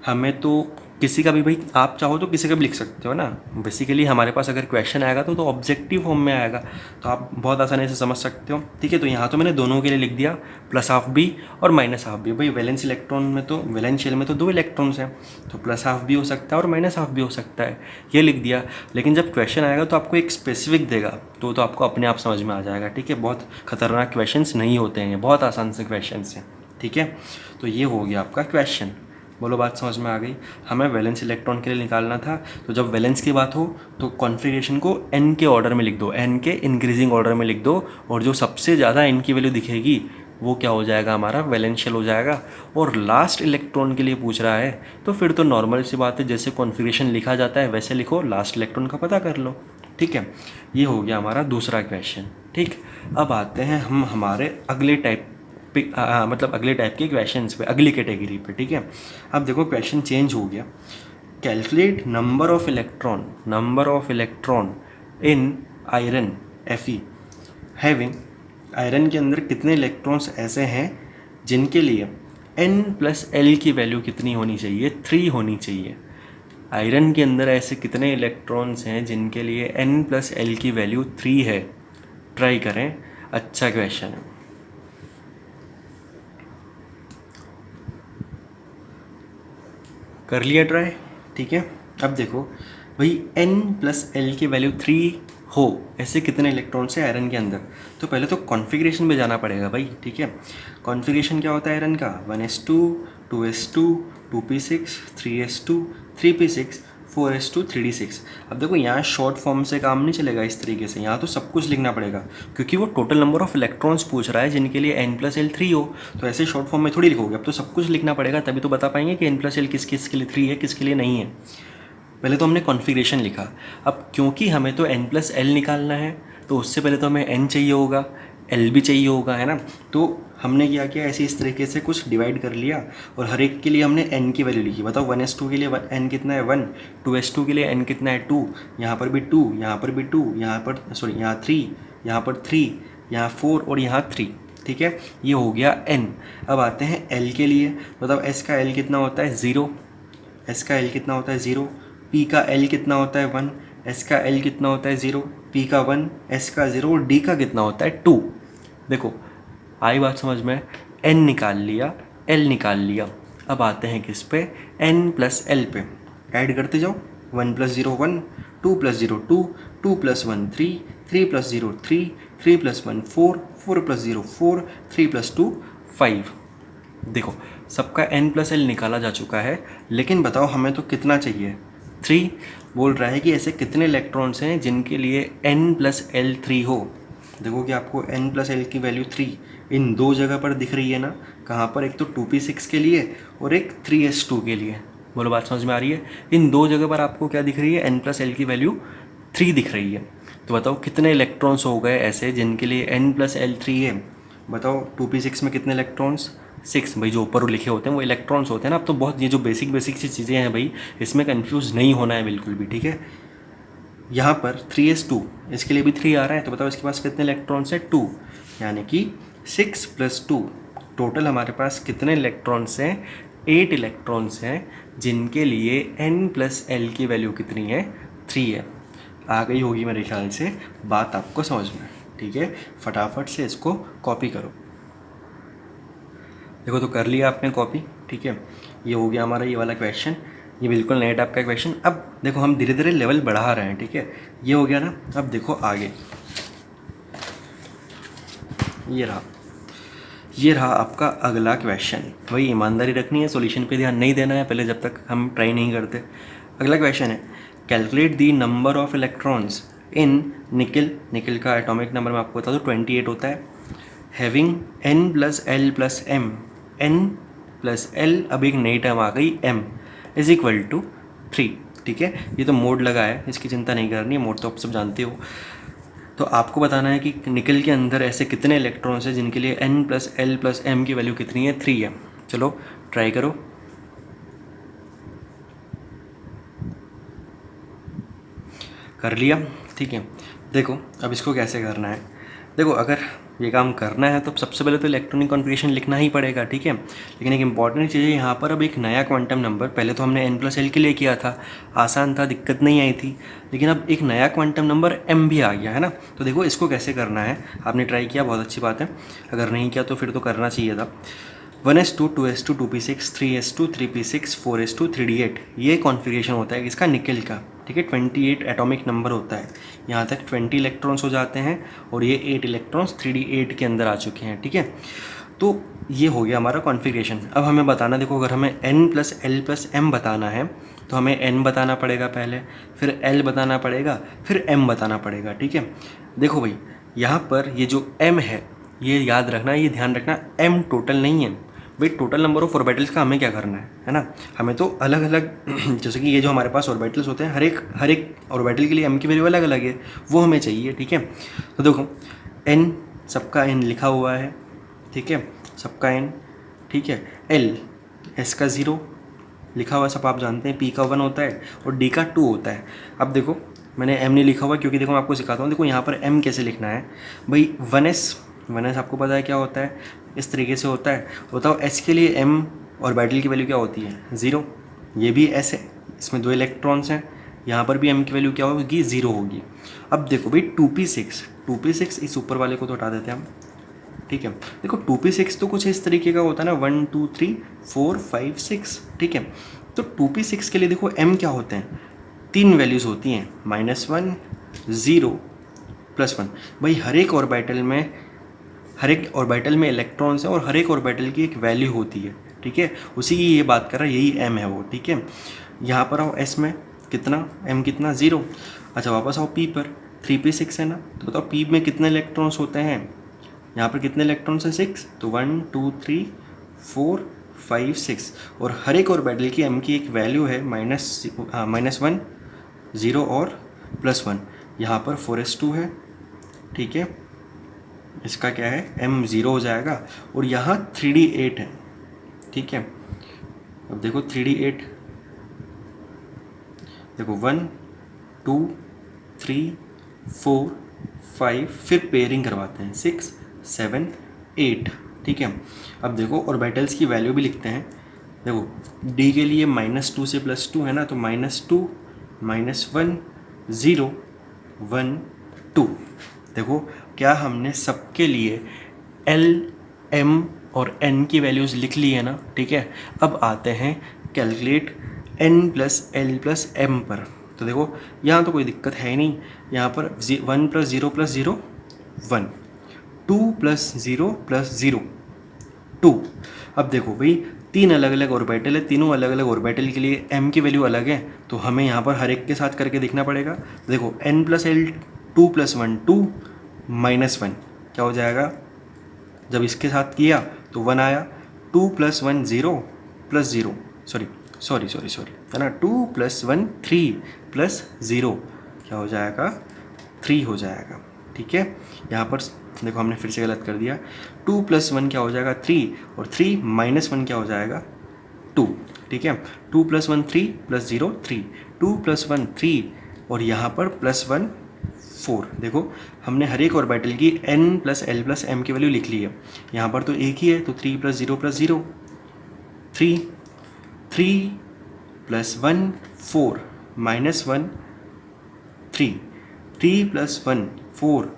हमें तो किसी का भी, भाई आप चाहो तो किसी का भी लिख सकते हो ना। बेसिकली हमारे पास अगर क्वेश्चन आएगा तो ऑब्जेक्टिव फॉर्म में आएगा, तो आप बहुत आसानी से समझ सकते हो, ठीक है। तो यहाँ तो मैंने दोनों के लिए लिख दिया, +12b और -12b। भाई वैलेंस इलेक्ट्रॉन में तो वैलेंस शेल में तो 2 इलेक्ट्रॉन्स हैं, तो +12b हो सकता है और -12b हो सकता है, ये लिख दिया। लेकिन जब क्वेश्चन आएगा तो आपको एक स्पेसिफिक देगा, तो आपको अपने आप समझ में आ जाएगा, ठीक है। बहुत खतरनाक क्वेश्चन नहीं होते हैं, बहुत आसान से क्वेश्चन हैं, ठीक है। तो ये हो गया आपका क्वेश्चन, बोलो बात समझ में आ गई। हमें वैलेंस इलेक्ट्रॉन के लिए निकालना था, तो जब वैलेंस की बात हो तो कॉन्फ़िगरेशन को n के ऑर्डर में लिख दो, n के इंक्रीजिंग ऑर्डर में लिख दो, और जो सबसे ज़्यादा n की वैल्यू दिखेगी वो क्या हो जाएगा, हमारा वैलेंशियल हो जाएगा। और लास्ट इलेक्ट्रॉन के लिए पूछ रहा है तो फिर तो नॉर्मल सी बात है, जैसे कॉन्फ़िगरेशन लिखा जाता है वैसे लिखो, लास्ट इलेक्ट्रॉन का पता कर लो। ठीक है, ये हो गया हमारा दूसरा क्वेश्चन। ठीक, अब आते हैं हम हमारे अगले टाइप मतलब अगले टाइप के क्वेश्चंस पे, अगली कैटेगरी पे। ठीक है, अब देखो क्वेश्चन चेंज हो गया। Calculate number of electron in iron Fe having, iron के अंदर कितने इलेक्ट्रॉन्स ऐसे हैं जिनके लिए n+l की वैल्यू कितनी होनी चाहिए, 3 होनी चाहिए। आयरन के अंदर ऐसे कितने इलेक्ट्रॉन्स हैं जिनके लिए n+l की वैल्यू 3 है। ट्राई करें, अच्छा क्वेश्चन है। कर लिया ट्राई। ठीक है, अब देखो भाई n+l की वैल्यू 3 हो ऐसे कितने इलेक्ट्रॉन्स हैं आयरन के अंदर, तो पहले तो कॉन्फ़िगरेशन में जाना पड़ेगा भाई। ठीक है, कॉन्फ़िगरेशन क्या होता है आयरन का, 1s2 2s2 2p6 3s2 3p6 4s2 3d6। अब देखो यहाँ शॉर्ट फॉर्म से काम नहीं चलेगा इस तरीके से, यहाँ तो सब कुछ लिखना पड़ेगा, क्योंकि वो टोटल नंबर ऑफ इलेक्ट्रॉन्स पूछ रहा है जिनके लिए n+l 3 हो। तो ऐसे शॉर्ट फॉर्म में थोड़ी लिखोगे, अब तो सब कुछ लिखना पड़ेगा, तभी तो बता पाएंगे कि n+l किस किस के लिए 3 है, किसके लिए नहीं है। पहले तो हमने कॉन्फ़िगरेशन लिखा। अब क्योंकि हमें तो n+l निकालना है, तो उससे पहले तो हमें n चाहिए होगा, l भी चाहिए होगा, है ना। तो हमने क्या किया, ऐसे इस तरीके से कुछ डिवाइड कर लिया और हर एक के लिए हमने n की वैल्यू लिखी। बताओ 1s2 के लिए n कितना है 1, 2s2 के लिए n कितना है 2, यहाँ पर भी 2, यहाँ पर भी 2, यहाँ पर सॉरी यहाँ 3, यहाँ पर 3, यहाँ 4 और यहाँ 3। ठीक है, ये हो गया n। अब आते हैं l के लिए। बताओ s का l कितना होता है 0, s का l कितना होता है 0, p का l कितना होता है 1, s का l कितना होता है 0, p का 1, s का 0 और d का कितना होता है 2। देखो आई बात समझ में, n निकाल लिया, l निकाल लिया। अब आते हैं किस पे, n+l पे। ऐड करते जाओ, 1 + 0 1, 2 + 0 2, 2 + 1 3, 3 + 0 3, 3 + 1 4, 4 + 0 4, 3 + 2 5। देखो सबका n+l निकाला जा चुका है, लेकिन बताओ हमें तो कितना चाहिए, 3। बोल रहा है कि ऐसे कितने इलेक्ट्रॉन्स हैं जिनके लिए n+l 3 हो। देखो कि आपको n+l की वैल्यू 3 इन दो जगह पर दिख रही है ना, कहाँ पर, एक तो 2p6 के लिए और एक 3s2 के लिए। बोलो बात समझ में आ रही है, इन दो जगह पर आपको क्या दिख रही है, n+l की वैल्यू 3 दिख रही है। तो बताओ कितने इलेक्ट्रॉन्स हो गए ऐसे जिनके लिए n+l 3 है। बताओ 2p6 में कितने इलेक्ट्रॉन्स, 6। भाई जो ऊपर लिखे होते हैं वो इलेक्ट्रॉन्स होते हैं ना। अब तो बहुत ये जो बेसिक सी चीज़ें हैं भाई, इसमें कंफ्यूज नहीं होना है बिल्कुल भी। ठीक है, यहाँ पर 3s2 इसके लिए भी 3 आ रहा है, तो बताओ इसके पास कितने इलेक्ट्रॉन्स हैं 2, यानी कि 6 + 2। टोटल हमारे पास कितने इलेक्ट्रॉन्स हैं, 8 इलेक्ट्रॉन्स हैं जिनके लिए n+l की वैल्यू कितनी है, 3 है। आ गई होगी मेरे ख्याल से बात आपको समझ में। ठीक है, फटाफट से इसको कॉपी करो। देखो तो कर लिया आपने कॉपी। ठीक है, ये हो गया हमारा ये वाला क्वेश्चन, ये बिल्कुल नए टाइप का क्वेश्चन। अब देखो हम धीरे धीरे लेवल बढ़ा रहे हैं। ठीक है, ये हो गया ना। अब देखो आगे, ये रहा आपका अगला क्वेश्चन। वही ईमानदारी रखनी है, सॉल्यूशन पे ध्यान नहीं देना है पहले जब तक हम ट्राई नहीं करते। अगला क्वेश्चन है, calculate the number of electrons in निकल। निकल का एटॉमिक नंबर मैं आपको बता दूँ 28 होता है। हैविंग n+l+m, n+l, अब एक नई टर्म आ गई m = 3। ठीक है, ये तो मोड लगा है, इसकी चिंता नहीं करनी है, मोड तो आप सब जानते हो। तो आपको बताना है कि निकल के अंदर ऐसे कितने इलेक्ट्रॉन्स हैं जिनके लिए n+l+m की वैल्यू कितनी है, 3 है। चलो ट्राई करो। कर लिया। ठीक है, देखो अब इसको कैसे करना है। देखो अगर ये काम करना है तो सबसे पहले तो इलेक्ट्रॉनिक कॉन्फ़िगरेशन लिखना ही पड़ेगा। ठीक है, लेकिन एक इंपॉर्टेंट चीज़ है यहाँ पर, अब एक नया क्वांटम नंबर, पहले तो हमने n+l के लिए किया था, आसान था, दिक्कत नहीं आई थी, लेकिन अब एक नया क्वांटम नंबर m भी आ गया है ना। तो देखो इसको कैसे करना है, आपने ट्राई किया, बहुत अच्छी बात है, अगर नहीं किया तो फिर तो करना चाहिए था। 1s2 2s2 2p6 3s2 3p6 4s2 3d8, ये कॉन्फ़िगरेशन होता है इसका निकल का। ठीक है, 28 एटॉमिक नंबर होता है, यहाँ तक 20 इलेक्ट्रॉन्स हो जाते हैं और ये 8 इलेक्ट्रॉन्स 3d8 के अंदर आ चुके हैं। ठीक है, तो ये हो गया हमारा कॉन्फ़िगरेशन। अब हमें बताना, देखो अगर हमें n+l+m बताना है तो हमें n बताना पड़ेगा पहले, फिर l बताना पड़ेगा, फिर m बताना पड़ेगा, ठीक है। देखो भाई यहाँ पर ये जो m है, ये याद रखना, ये ध्यान रखना, m टोटल नहीं है भाई। टोटल नंबर ऑफ ऑर्बिटल्स का हमें क्या करना है ना, हमें तो अलग अलग जैसे कि ये जो हमारे पास ऑर्बिटल्स होते हैं, हर एक ऑर्बिटल के लिए m की वैल्यू अलग अलग है, वो हमें चाहिए, ठीक है। तो देखो n, सबका n लिखा हुआ है, ठीक है, सबका n, ठीक है। l, s का 0 लिखा हुआ, सब आप जानते हैं, p का 1 होता है और d का 2 होता है। अब देखो मैंने m नहीं लिखा हुआ क्योंकि देखो मैं आपको सिखाता हूँ। देखो यहाँ पर m कैसे लिखना है भाई, 1s आपको पता है क्या होता है, इस तरीके से होता है। बताओ s के लिए m ऑर्बिटल की वैल्यू क्या होती है, 0। ये भी s है, इसमें 2 इलेक्ट्रॉन्स हैं, यहाँ पर भी m की वैल्यू क्या होगी, 0 होगी। अब देखो भाई 2p6 इस ऊपर वाले को तो हटा देते हैं हम, ठीक है। देखो 2p6 तो कुछ इस तरीके का होता है ना, 1 2 3 4 5 6, ठीक है। तो 2p6 के लिए देखो m क्या होते हैं, 3 वैल्यूज़ होती हैं, -1 0 +1। भाई हर एक ऑर्बिटल में इलेक्ट्रॉन्स हैं और हर एक ऑर्बिटल की एक वैल्यू होती है, ठीक है। उसी की ये बात कर रहा है, यही m है वो, ठीक है। यहाँ पर आओ s में कितना, m कितना, 0। अच्छा वापस आओ p पर, 3p6 है ना, तो बताओ p में कितने इलेक्ट्रॉन्स होते हैं, यहाँ पर कितने इलेक्ट्रॉन्स हैं, 6। तो 1 2 3 4 5 6, और हर एक ऑर्बिटल की m की एक वैल्यू है, -1 0 और +1। यहाँ पर 4s2 है, ठीक है, इसका क्या है, m 0 हो जाएगा। और यहाँ 3d8 है, ठीक है। अब देखो 3d8, देखो 1 2 3 4 5, फिर पेयरिंग करवाते हैं, 6 7 8, ठीक है। अब देखो ऑर्बिटल्स की वैल्यू भी लिखते हैं। देखो d के लिए -2 से +2 है ना, तो -2 -1 0 1 2। देखो क्या हमने सबके लिए l m और n की वैल्यूज़ लिख ली है ना, ठीक है। अब आते हैं कैलकुलेट n+l+m पर। तो देखो यहाँ तो कोई दिक्कत है ही नहीं, यहाँ पर 1 + 0 + 0 1, 2 + 0 + 0 2। अब देखो भाई 3 अलग अलग ऑर्बिटल है, तीनों अलग अलग ऑर्बिटल के लिए m की वैल्यू अलग है, तो हमें यहाँ पर हर एक के साथ करके देखना पड़ेगा। देखो n+l 2 + 1 2 -1 क्या हो जाएगा, जब इसके साथ किया तो 1 आया, 2 + 1 0 + 0, सॉरी है ना, 2 + 1 3 + 0 क्या हो जाएगा, 3 हो जाएगा, ठीक है। यहाँ पर देखो हमने फिर से गलत कर दिया, 2 + 1 क्या हो जाएगा, 3, और 3 - 1 क्या हो जाएगा, 2, ठीक है। 2 + 1 3 + 0 3, 2 + 1 3, और यहाँ पर +1 4। देखो हमने हर एक ऑर्बिटल की n+l+m की वैल्यू लिख ली है, यहाँ पर तो एक ही है, तो 3 + 0 + 0 3, 3 + 1 4 -1 3, 3 + 1 4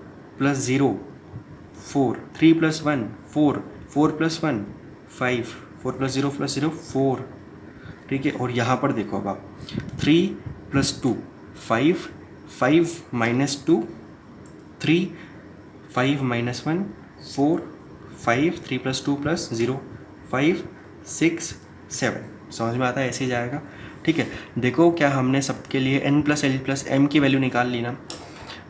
+ 0 4, 3 + 1 4, 4 + 1 5, 4 + 0 + 0 4, ठीक है। और यहाँ पर देखो अब आप 3 + 2 5, 5 - 2 3, 5 - 1 4 5, 3 + 2 + 0 5 6 7। समझ में आता है, ऐसे ही जाएगा, ठीक है। देखो क्या हमने सबके लिए n+l+m की वैल्यू निकाल ली ना।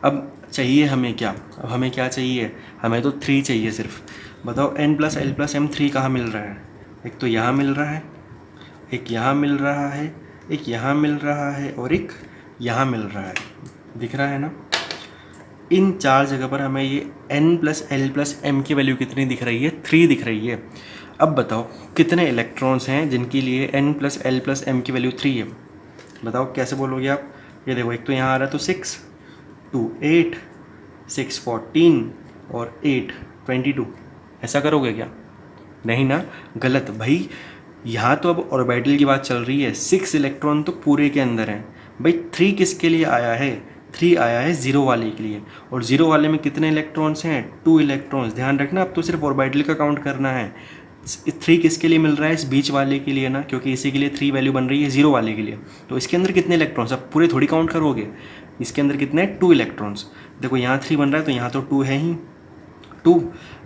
अब चाहिए हमें क्या, अब हमें क्या चाहिए, हमें तो 3 चाहिए सिर्फ। बताओ n+l+m 3 कहाँ मिल रहा है, एक तो यहाँ मिल रहा है, एक यहाँ मिल रहा है, एक यहाँ मिल रहा है, और एक यहाँ मिल रहा है, दिख रहा है ना। इन 4 जगह पर हमें ये n+l+m की वैल्यू कितनी दिख रही है, 3 दिख रही है। अब बताओ कितने इलेक्ट्रॉन्स हैं जिनके लिए n+l+m की वैल्यू 3 है, बताओ कैसे बोलोगे आप। ये देखो एक तो यहाँ आ रहा है, तो 6 2 8 6 14 और 8 22, ऐसा करोगे क्या, नहीं ना, गलत भाई। यहाँ तो अब ऑर्बिटल की बात चल रही है, 6 इलेक्ट्रॉन तो पूरे के अंदर हैं भाई। 3 किसके लिए आया है, 3 आया है 0 वाले के लिए, और 0 वाले में कितने इलेक्ट्रॉन्स हैं, 2 इलेक्ट्रॉन्स। ध्यान रखना, अब तो सिर्फ ऑर्बिटल का काउंट करना है। 3 किसके लिए मिल रहा है, इस बीच वाले के लिए ना, क्योंकि इसी के लिए 3 वैल्यू बन रही है 0 वाले के लिए। तो इसके अंदर कितने इलेक्ट्रॉन्स, अब पूरे थोड़ी काउंट करोगे, इसके अंदर कितने, 2 इलेक्ट्रॉन्स। देखो यहाँ 3 बन रहा है तो यहाँ तो 2 है ही, 2,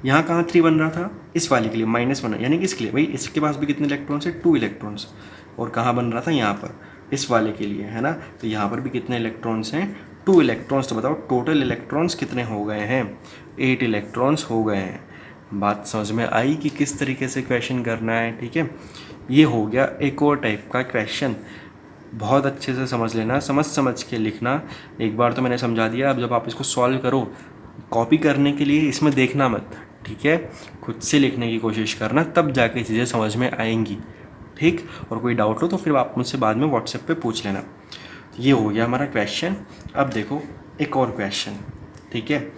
यहाँ कहाँ 3 बन रहा था, इस वाले के लिए -1, यानी कि इसके लिए भाई इसके पास भी कितने इलेक्ट्रॉन्स है, 2 इलेक्ट्रॉन्स, और कहाँ बन रहा था, यहाँ पर इस वाले के लिए, है ना। तो यहाँ पर भी कितने इलेक्ट्रॉन्स हैं, 2 इलेक्ट्रॉन्स। तो बताओ टोटल इलेक्ट्रॉन्स कितने हो गए हैं, 8 इलेक्ट्रॉन्स हो गए हैं। बात समझ में आई कि किस तरीके से क्वेश्चन करना है, ठीक है। ये हो गया एक और टाइप का क्वेश्चन, बहुत अच्छे से समझ लेना, समझ के लिखना। एक बार तो मैंने समझा दिया, अब जब आप इसको सॉल्व करो, कॉपी करने के लिए इसमें देखना मत, ठीक है, खुद से लिखने की कोशिश करना, तब जाके चीज़ें समझ में आएंगी, ठीक। और कोई डाउट हो तो फिर आप मुझसे बाद में व्हाट्सएप पे पूछ लेना। ये हो गया हमारा क्वेश्चन। अब देखो एक और क्वेश्चन, ठीक है,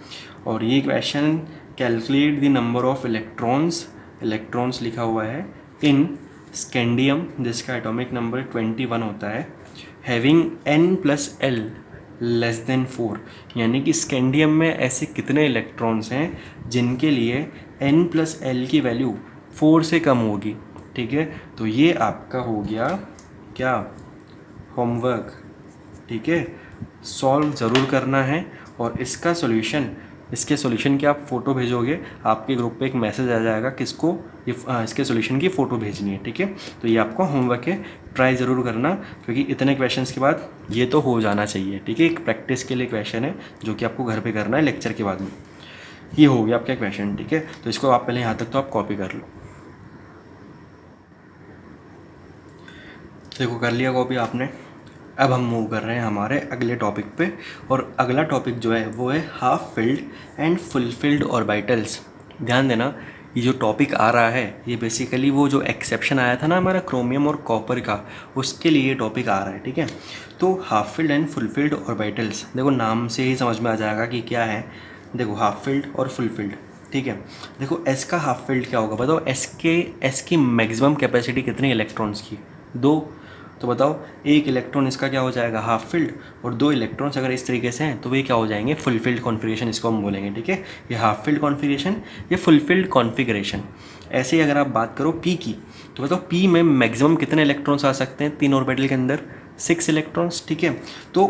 और ये question calculate the number of electrons लिखा हुआ है इन स्कैंडियम, जिसका एटॉमिक नंबर 21 होता है, हैविंग n+l लेस देन 4, यानी कि स्कैंडियम में ऐसे कितने इलेक्ट्रॉन्स हैं जिनके लिए n+l की वैल्यू 4 से कम होगी, ठीक है। तो ये आपका हो गया क्या, होमवर्क, ठीक है, सॉल्व ज़रूर करना है। और इसका सॉल्यूशन, इसके सॉल्यूशन की आप फ़ोटो भेजोगे, आपके ग्रुप पे एक मैसेज आ जाएगा किसको ये इसके सॉल्यूशन की फ़ोटो भेजनी है, ठीक है। तो ये आपका होमवर्क है, ट्राई ज़रूर करना, क्योंकि इतने क्वेश्चंस के बाद ये तो हो जाना चाहिए, ठीक है। एक प्रैक्टिस के लिए क्वेश्चन है जो कि आपको घर पे करना है लेक्चर के बाद में। ये हो गया आपका क्वेश्चन, ठीक है। तो इसको आप पहले यहाँ तक तो आप कॉपी कर लो। देखो कर लिया कॉपी आपने। अब हम मूव कर रहे हैं हमारे अगले टॉपिक पे, और अगला टॉपिक जो है वो है half filled and fulfilled orbitals. ध्यान देना, ये जो टॉपिक आ रहा है ये बेसिकली वो जो एक्सेप्शन आया था ना हमारा क्रोमियम और कॉपर का, उसके लिए टॉपिक आ रहा है, ठीक है। तो half filled and fulfilled orbitals, देखो नाम से ही समझ में आ जाएगा कि क्या है। देखो हाफ फिल्ड और फुलफिल्ड, ठीक है। देखो एस का हाफ फिल्ड क्या होगा बताओ, एस की मैक्सिमम कैपेसिटी कितनी इलेक्ट्रॉन्स की, 2। तो बताओ एक इलेक्ट्रॉन इसका क्या हो जाएगा, हाफ फिल्ड, और 2 इलेक्ट्रॉन्स अगर इस तरीके से हैं तो वे क्या हो जाएंगे, फुलफिल्ड कॉन्फ़िगरेशन इसको हम बोलेंगे, ठीक है। ये हाफ फिल्ड कॉन्फ़िगरेशन, ये फुलफिल्ड कॉन्फ़िगरेशन। ऐसे ही अगर आप बात करो पी की, तो बताओ पी में मैक्सिमम कितने इलेक्ट्रॉन्स आ सकते हैं 3 ऑर्बिटल के अंदर, 6 इलेक्ट्रॉन्स, ठीक है। तो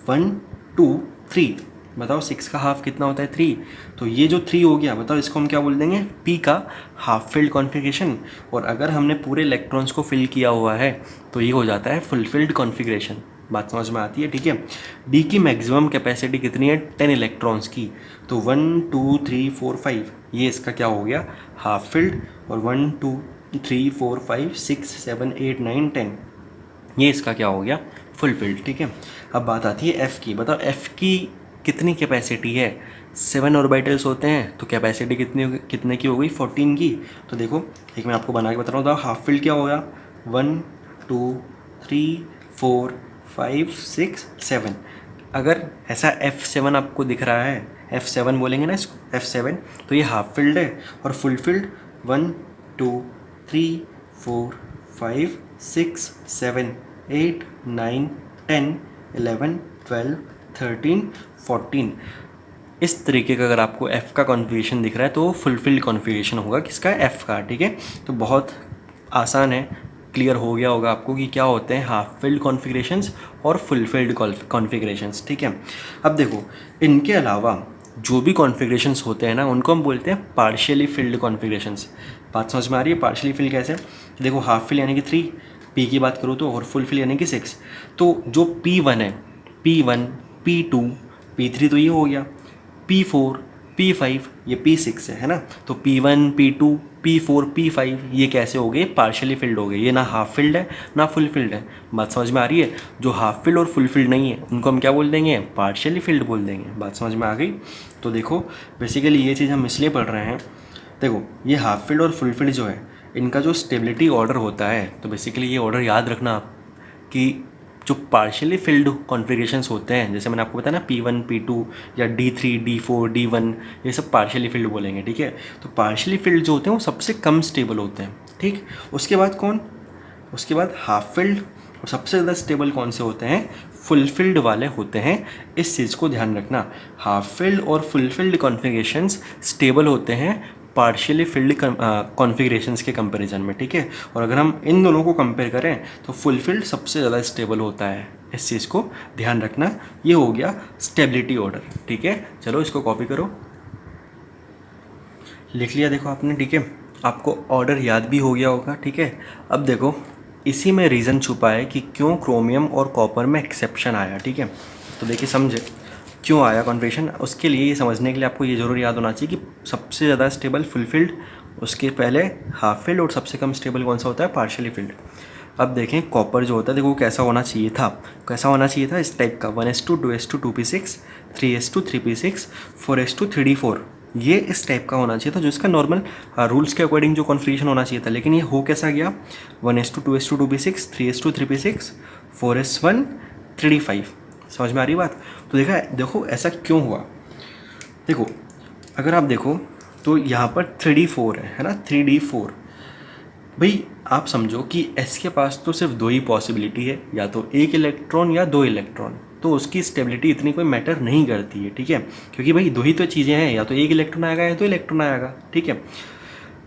1 2 3, बताओ 6 का हाफ कितना होता है, 3। तो ये जो 3 हो गया, बताओ इसको हम क्या बोल देंगे, पी का हाफ फिल्ड कॉन्फ़िगरेशन। और अगर हमने पूरे इलेक्ट्रॉन्स को फिल किया हुआ है तो ये हो जाता है फुलफिल्ड कॉन्फ़िगरेशन। बात समझ में आती है, ठीक है। डी की मैक्सिमम कैपेसिटी कितनी है, 10 इलेक्ट्रॉन्स की। तो 1 2 3 4 5, ये इसका क्या हो गया, हाफ फिल्ड। और 1 2 3 4 5 6 7 8 9 10, ये इसका क्या हो गया, फुलफिल्ड, ठीक है। अब बात आती है एफ़ की। बताओ एफ़ की कितनी कैपेसिटी है, 7 ऑर्बिटल्स होते हैं, तो कैपेसिटी कितने की हो गई, 14 की। तो देखो एक मैं आपको बना के बता रहा हूँ, हाफ फिल्ड क्या होगा, 1 2 3 4 5 6 7। अगर ऐसा F7 आपको दिख रहा है, F7 बोलेंगे ना इसको, F7, तो ये हाफ फिल्ड है। और फुल फिल्ड 1 2 3 4 5 6 7 8 9 10 11 12 13 14। इस तरीके का अगर आपको F का कॉन्फ़िगरेशन दिख रहा है तो फुलफिल्ड कॉन्फ़िगरेशन होगा किसका, F का, ठीक है। तो बहुत आसान है, क्लियर हो गया होगा आपको कि क्या होते हैं हाफ फिल्ड कॉन्फ़िगरेशंस और फुलफिल्ड कॉन्फ़िगरेशंस, ठीक है। अब देखो इनके अलावा जो भी कॉन्फ़िगरेशंस होते हैं ना, उनको हम बोलते हैं पार्शियली फिल्ड कॉन्फ़िगरेशंस। बात समझ में आ रही है, पार्शियली फिल्ड कैसे, देखो हाफ फिल यानी कि 3, पी की बात करूँ तो, और फुल फिल यानी कि 6। तो जो P1 है, P1 P2 P3 तो ये हो गया, P4 P5 ये P6 है ना। तो P1 P2 P4 P5 ये कैसे हो गए, पार्शियली फिल्ड हो गए, ये ना हाफ फिल्ड है ना फुल फिल्ड है। बात समझ में आ रही है, जो हाफ फिल्ड और फुल फिल्ड नहीं है उनको हम क्या बोल देंगे, पार्शियली फिल्ड बोल देंगे। बात समझ में आ गई। तो देखो बेसिकली ये चीज़ हम इसलिए पढ़ रहे हैं, देखो ये हाफ फिल्ड और फुल फिल्ड जो है इनका जो स्टेबिलिटी ऑर्डर होता है, तो बेसिकली ये ऑर्डर याद रखना आप कि जो पार्शियली फिल्ड कॉन्फ़िगरेशंस होते हैं, जैसे मैंने आपको बताया ना P1 P2 या D3 D4 D1, ये सब पार्शियली फिल्ड बोलेंगे, ठीक है। तो पार्शियली फिल्ड जो होते हैं वो सबसे कम स्टेबल होते हैं, ठीक। उसके बाद कौन, उसके बाद हाफ फिल्ड, और सबसे ज़्यादा स्टेबल कौन से होते हैं, फुलफिल्ड वाले होते हैं। इस चीज़ को ध्यान रखना, हाफ फिल्ड और फुलफिल्ड कॉन्फ़िगरेशंस स्टेबल होते हैं पार्शियली फिल्ड कॉन्फ़िगरेशंस के कंपैरिजन में, ठीक है। और अगर हम इन दोनों को कंपेयर करें तो फुलफिल्ड सबसे ज़्यादा स्टेबल होता है। इस चीज़ को ध्यान रखना। ये हो गया स्टेबिलिटी ऑर्डर, ठीक है। चलो इसको कॉपी करो। लिख लिया देखो आपने, ठीक है, आपको ऑर्डर याद भी हो गया होगा, ठीक है। अब देखो इसी में रीज़न छुपा है कि क्यों क्रोमियम और कॉपर में एक्सेप्शन आया, ठीक है। तो देखिए समझे क्यों आया कॉन्फ़िगरेशन। उसके लिए ये समझने के लिए आपको ये ज़रूर याद होना चाहिए कि सबसे ज़्यादा स्टेबल फुल फिल्ड, उसके पहले हाफ फिल्ड, और सबसे कम स्टेबल कौन सा होता है, पार्शियली फिल्ड। अब देखें कॉपर जो होता है देखो वो कैसा होना चाहिए था, कैसा होना चाहिए था, इस टाइप का 1s2 2s2 2p6 3s2 3p6 4s2 3d4, ये इस टाइप का होना चाहिए था, जो इसका नॉर्मल रूल्स के अकॉर्डिंग जो कॉन्फ़िगरेशन होना चाहिए था। लेकिन ये हो कैसा गया, 1s2 2s2 2p6 3s2 3p6 4s1 3d5। समझ में आ रही बात। तो देखो ऐसा क्यों हुआ। देखो अगर आप देखो तो यहाँ पर 3d4 है ना, 3d4। भाई आप समझो कि एस के पास तो सिर्फ दो ही पॉसिबिलिटी है, या तो एक इलेक्ट्रॉन या दो इलेक्ट्रॉन, तो उसकी स्टेबिलिटी इतनी कोई मैटर नहीं करती है, ठीक है, क्योंकि भाई दो ही तो चीज़ें हैं, या तो एक इलेक्ट्रॉन आएगा या तो इलेक्ट्रॉन आएगा, ठीक है।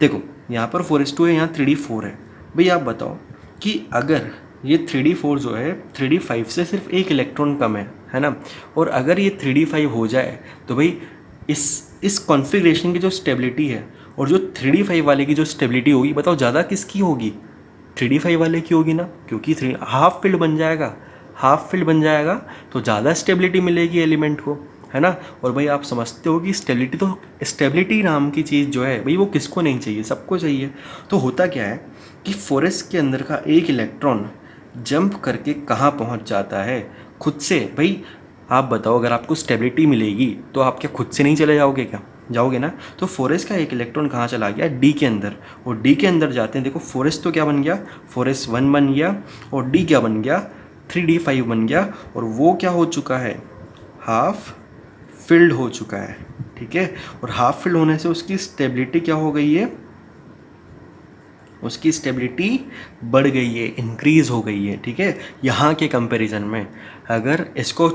देखो यहाँ पर 4s2 है, यहाँ 3d4 है। भाई आप बताओ कि अगर ये 3d4 जो है 3d5 से सिर्फ एक इलेक्ट्रॉन कम है ना, और अगर ये 3d5 हो जाए तो भाई इस कॉन्फ़िगरेशन की जो स्टेबिलिटी है और जो 3d5 वाले की जो स्टेबिलिटी होगी, बताओ ज़्यादा किसकी होगी, 3d5 वाले की होगी ना, क्योंकि हाफ फील्ड बन जाएगा, हाफ फील्ड बन जाएगा तो ज़्यादा स्टेबिलिटी मिलेगी एलिमेंट को, है ना। और भाई आप समझते हो कि स्टेबिलिटी, तो स्टेबिलिटी नाम की चीज़ जो है भाई वो किसको नहीं चाहिए, सबको चाहिए। तो होता क्या है कि फोरस के अंदर का एक इलेक्ट्रॉन जंप करके कहाँ पहुँच जाता है, खुद से। भाई आप बताओ अगर आपको स्टेबिलिटी मिलेगी तो आप क्या खुद से नहीं चले जाओगे, क्या जाओगे ना। तो फोरस का एक इलेक्ट्रॉन कहाँ चला गया, डी के अंदर, और डी के अंदर जाते हैं देखो फोरस तो क्या बन गया, फोरस 1 बन गया, और डी क्या बन गया, 3d5 बन गया, और वो क्या हो चुका है, हाफ फिल्ड हो चुका है, ठीक है। और हाफ फिल्ड होने से उसकी स्टेबिलिटी क्या हो गई है, उसकी स्टेबिलिटी बढ़ गई है, इंक्रीज़ हो गई है, ठीक है। यहाँ के कंपैरिजन में अगर इसको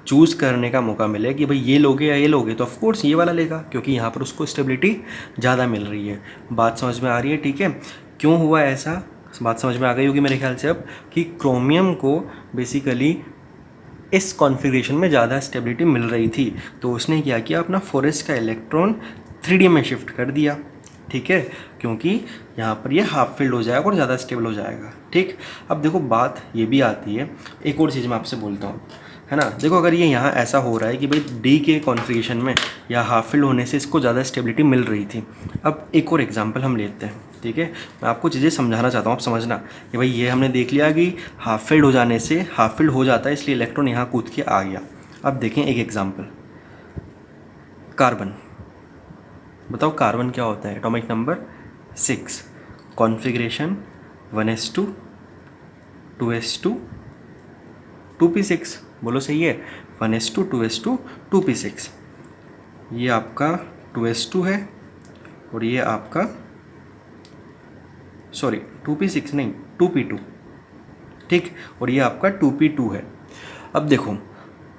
चूज़ करने का मौका मिले कि भाई ये लोगे या ये लोगे, तो ऑफ कोर्स ये वाला लेगा, क्योंकि यहाँ पर उसको स्टेबिलिटी ज़्यादा मिल रही है। बात समझ में आ रही है, ठीक है। क्यों हुआ ऐसा, बात समझ में आ गई होगी मेरे ख्याल से अब, कि क्रोमियम को बेसिकली इस कॉन्फ़िगरेशन में ज़्यादा स्टेबिलिटी मिल रही थी, तो उसने क्या किया, अपना फोरस का इलेक्ट्रॉन 3d में शिफ्ट कर दिया, ठीक है, क्योंकि यहाँ पर ये हाफ फील्ड हो जाएगा और ज़्यादा स्टेबल हो जाएगा, ठीक। अब देखो बात ये भी आती है, एक और चीज़ मैं आपसे बोलता हूँ, है ना। देखो अगर ये यहाँ ऐसा हो रहा है कि भाई डी के कॉन्फ़िगरेशन में या हाफ फील्ड होने से इसको ज़्यादा स्टेबिलिटी मिल रही थी। अब एक और एग्जांपल हम लेते हैं, ठीक है, मैं आपको चीज़ें समझाना चाहता हूँ, आप समझना कि भाई ये हमने देख लिया कि हाफ फील्ड हो जाने से हाफ फील्ड हो जाता है, इसलिए इलेक्ट्रॉन यहाँ कूद के आ गया। अब देखें एक एग्जांपल, कार्बन। बताओ कार्बन क्या होता है, atomic number 6, configuration 1s2 2s2 2p6, बोलो सही है, 1s2 2s2 2p6। ये आपका 2s2 है, और ये आपका सॉरी 2p6 नहीं 2p2, ठीक, और ये आपका 2p2 है। अब देखो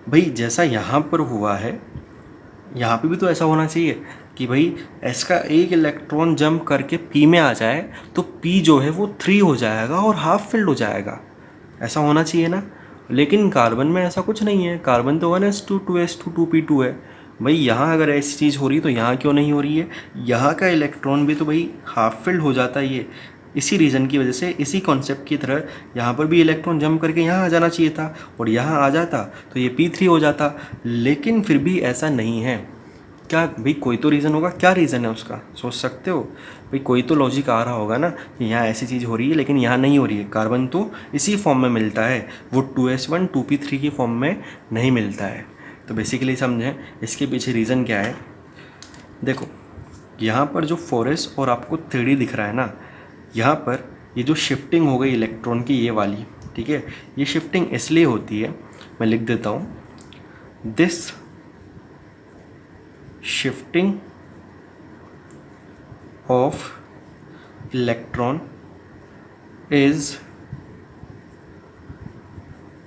भाई जैसा यहाँ पर हुआ है, यहाँ पे भी तो ऐसा होना चाहिए कि भाई एस का एक इलेक्ट्रॉन जंप करके पी में आ जाए, तो पी जो है वो 3 हो जाएगा और हाफ फिल्ड हो जाएगा, ऐसा होना चाहिए ना। लेकिन कार्बन में ऐसा कुछ नहीं है, कार्बन तो 1s2 2s2 2p2 है। भाई यहाँ अगर ऐसी चीज़ हो रही तो यहाँ क्यों नहीं हो रही है, यहाँ का इलेक्ट्रॉन भी तो भाई हाफ फिल्ड हो जाता है। ये इसी रीज़न की वजह से, इसी कॉन्सेप्ट की तरह यहाँ पर भी इलेक्ट्रॉन जंप करके यहाँ आ जाना चाहिए था, और यहाँ आ जाता तो ये p3 हो जाता, लेकिन फिर भी ऐसा नहीं है। क्या भाई कोई तो रीज़न होगा, क्या रीज़न है उसका, सोच सकते हो भाई, कोई तो लॉजिक आ रहा होगा ना कि यहाँ ऐसी चीज़ हो रही है लेकिन यहाँ नहीं हो रही है। कार्बन तो इसी फॉर्म में मिलता है, वो 2s1 2p3 की फॉर्म में नहीं मिलता है। तो बेसिकली समझें इसके पीछे रीज़न क्या है। देखो यहाँ पर जो 4s और आपको 3d दिख रहा है ना, यहाँ पर ये जो शिफ्टिंग हो गई इलेक्ट्रॉन की ये वाली, ठीक है, ये शिफ्टिंग इसलिए होती है, मैं लिख देता हूँ, this shifting of electron is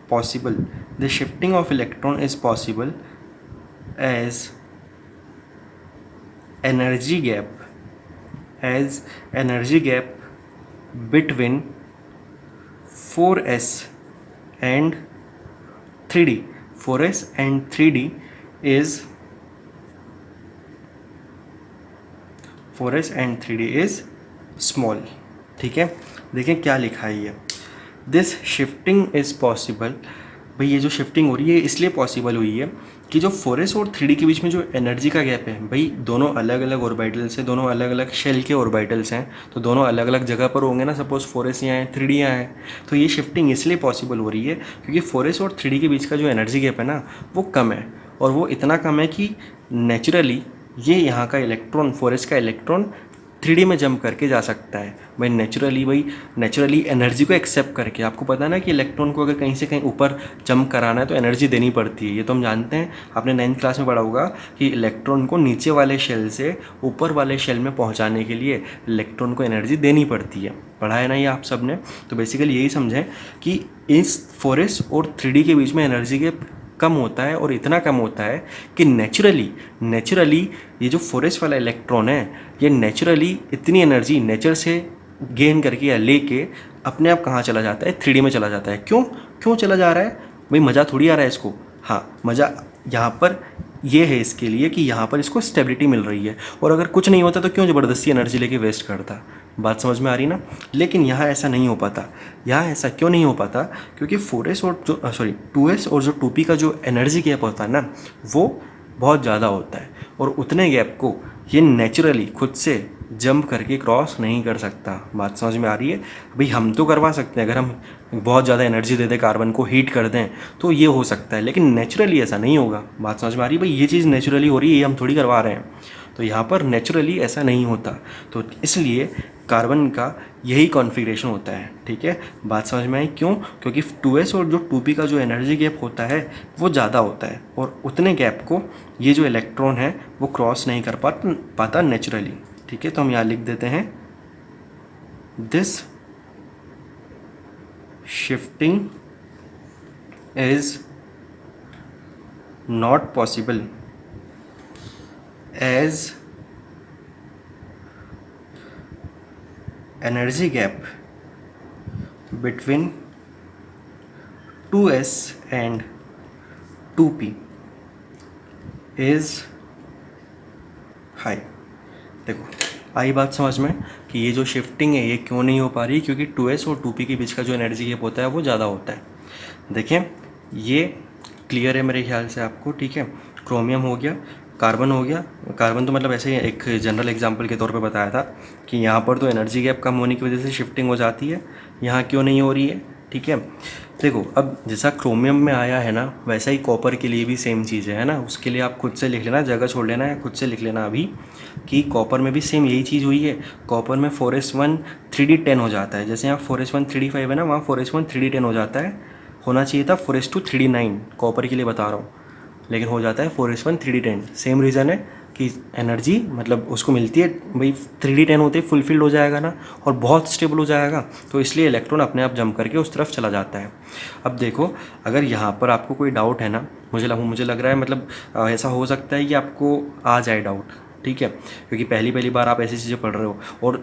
possible. The shifting of electron is possible as energy gap between 4s and 3d. 4s and 3d is 4s and 3d is small. ठीक है, देखें क्या लिखा है ये, दिस शिफ्टिंग इज़ पॉसिबल। भाई ये जो शिफ्टिंग हो रही है इसलिए पॉसिबल हुई है कि जो 4s और 3d के बीच में जो एनर्जी का गैप है, भाई दोनों अलग अलग ऑर्बिटल्स हैं, दोनों अलग अलग शेल के ऑर्बिटल्स हैं, तो दोनों अलग अलग जगह पर होंगे ना। सपोज 4s यहाँ है, 3d यहाँ है, तो ये शिफ्टिंग इसलिए पॉसिबल हो रही है क्योंकि 4s और 3d के बीच का जो एनर्जी गैप है ना वो कम है, और वो इतना कम है कि नेचुरली ये यहाँ का इलेक्ट्रॉन, 4s का इलेक्ट्रॉन 3D में जंप करके जा सकता है। भाई नेचुरली एनर्जी को एक्सेप्ट करके। आपको पता है ना कि इलेक्ट्रॉन को अगर कहीं से कहीं ऊपर जंप कराना है तो एनर्जी देनी पड़ती है, ये तो हम जानते हैं, आपने 9th क्लास में पढ़ा होगा कि इलेक्ट्रॉन को नीचे वाले शेल से ऊपर वाले शेल में पहुंचाने के लिए इलेक्ट्रॉन को एनर्जी देनी पड़ती है। पढ़ा है ना ये आप सब ने। तो बेसिकली यही समझें कि इस 4s और 3D के बीच में एनर्जी के कम होता है, और इतना कम होता है कि नेचुरली ये जो 4s वाला इलेक्ट्रॉन है ये नेचुरली इतनी एनर्जी नेचर से गेन करके या लेके अपने आप कहाँ चला जाता है, 3D में चला जाता है। क्यों चला जा रहा है भाई? मज़ा थोड़ी आ रहा है इसको। हाँ, मज़ा यहाँ पर ये है इसके लिए कि यहाँ पर इसको स्टेबिलिटी मिल रही है, और अगर कुछ नहीं होता तो क्यों ज़बरदस्ती एनर्जी लेके वेस्ट करता। बात समझ में आ रही ना। लेकिन यहाँ ऐसा नहीं हो पाता। यहाँ ऐसा क्यों नहीं हो पाता? क्योंकि 2s और जो 2p का जो एनर्जी गैप होता है ना वो बहुत ज़्यादा होता है, और उतने गैप को ये नेचुरली खुद से जंप करके क्रॉस नहीं कर सकता। बात समझ में आ रही है? भाई हम तो करवा सकते हैं, अगर हम बहुत ज़्यादा एनर्जी दे दें, कार्बन को हीट कर दें तो ये हो सकता है, लेकिन नेचुरली ऐसा नहीं होगा। बात समझ में आ रही है? भाई ये चीज़ नेचुरली हो रही है, ये हम थोड़ी करवा रहे हैं, तो यहाँ पर नेचुरली ऐसा नहीं होता। तो इसलिए कार्बन का यही कॉन्फ़िगरेशन होता है। ठीक है, बात समझ में आई? क्यों? क्योंकि 2s और जो 2p का जो एनर्जी गैप होता है वो ज़्यादा होता है, और उतने गैप को ये जो इलेक्ट्रॉन है वो क्रॉस नहीं कर पाता नेचुरली। ठीक है, तो हम यहाँ लिख देते हैं this shifting is not possible as energy gap between 2s and 2p is high. देखो आई बात समझ में कि ये जो शिफ्टिंग है ये क्यों नहीं हो पा रही? क्योंकि 2s और 2p के बीच का जो एनर्जी गैप होता है वो ज़्यादा होता है। देखें ये क्लियर है मेरे ख्याल से आपको। ठीक है, क्रोमियम हो गया, कार्बन हो गया। कार्बन तो मतलब ऐसे ही एक जनरल एग्जांपल के तौर पे बताया था कि यहाँ पर तो एनर्जी गैप कम होने की वजह से शिफ्टिंग हो जाती है, यहाँ क्यों नहीं हो रही है। ठीक है, देखो अब जैसा क्रोमियम में आया है ना वैसा ही कॉपर के लिए भी सेम चीज़ है ना। उसके लिए आप खुद से लिख लेना, जगह छोड़ लेना है, खुद से लिख लेना अभी कि कॉपर में भी सेम यही चीज़ हुई है। कॉपर में 4s1 3d10 हो जाता है, जैसे यहाँ 4s1 3d5 है ना, वहाँ 4s1 3d10 हो जाता है। होना चाहिए था 4s2 3d9, कॉपर के लिए बता रहा हूँ, लेकिन हो जाता है 4s1 3d10। सेम रीज़न है कि एनर्जी मतलब उसको मिलती है, भाई 3d10 होते ही फुलफिल्ड हो जाएगा ना, और बहुत स्टेबल हो जाएगा, तो इसलिए इलेक्ट्रॉन अपने आप जंप करके उस तरफ चला जाता है। अब देखो अगर यहाँ पर आपको कोई डाउट है ना, मुझे लग रहा है मतलब ऐसा हो सकता है कि आपको आ जाए डाउट। ठीक है, क्योंकि पहली बार आप ऐसी चीज़ें पढ़ रहे हो, और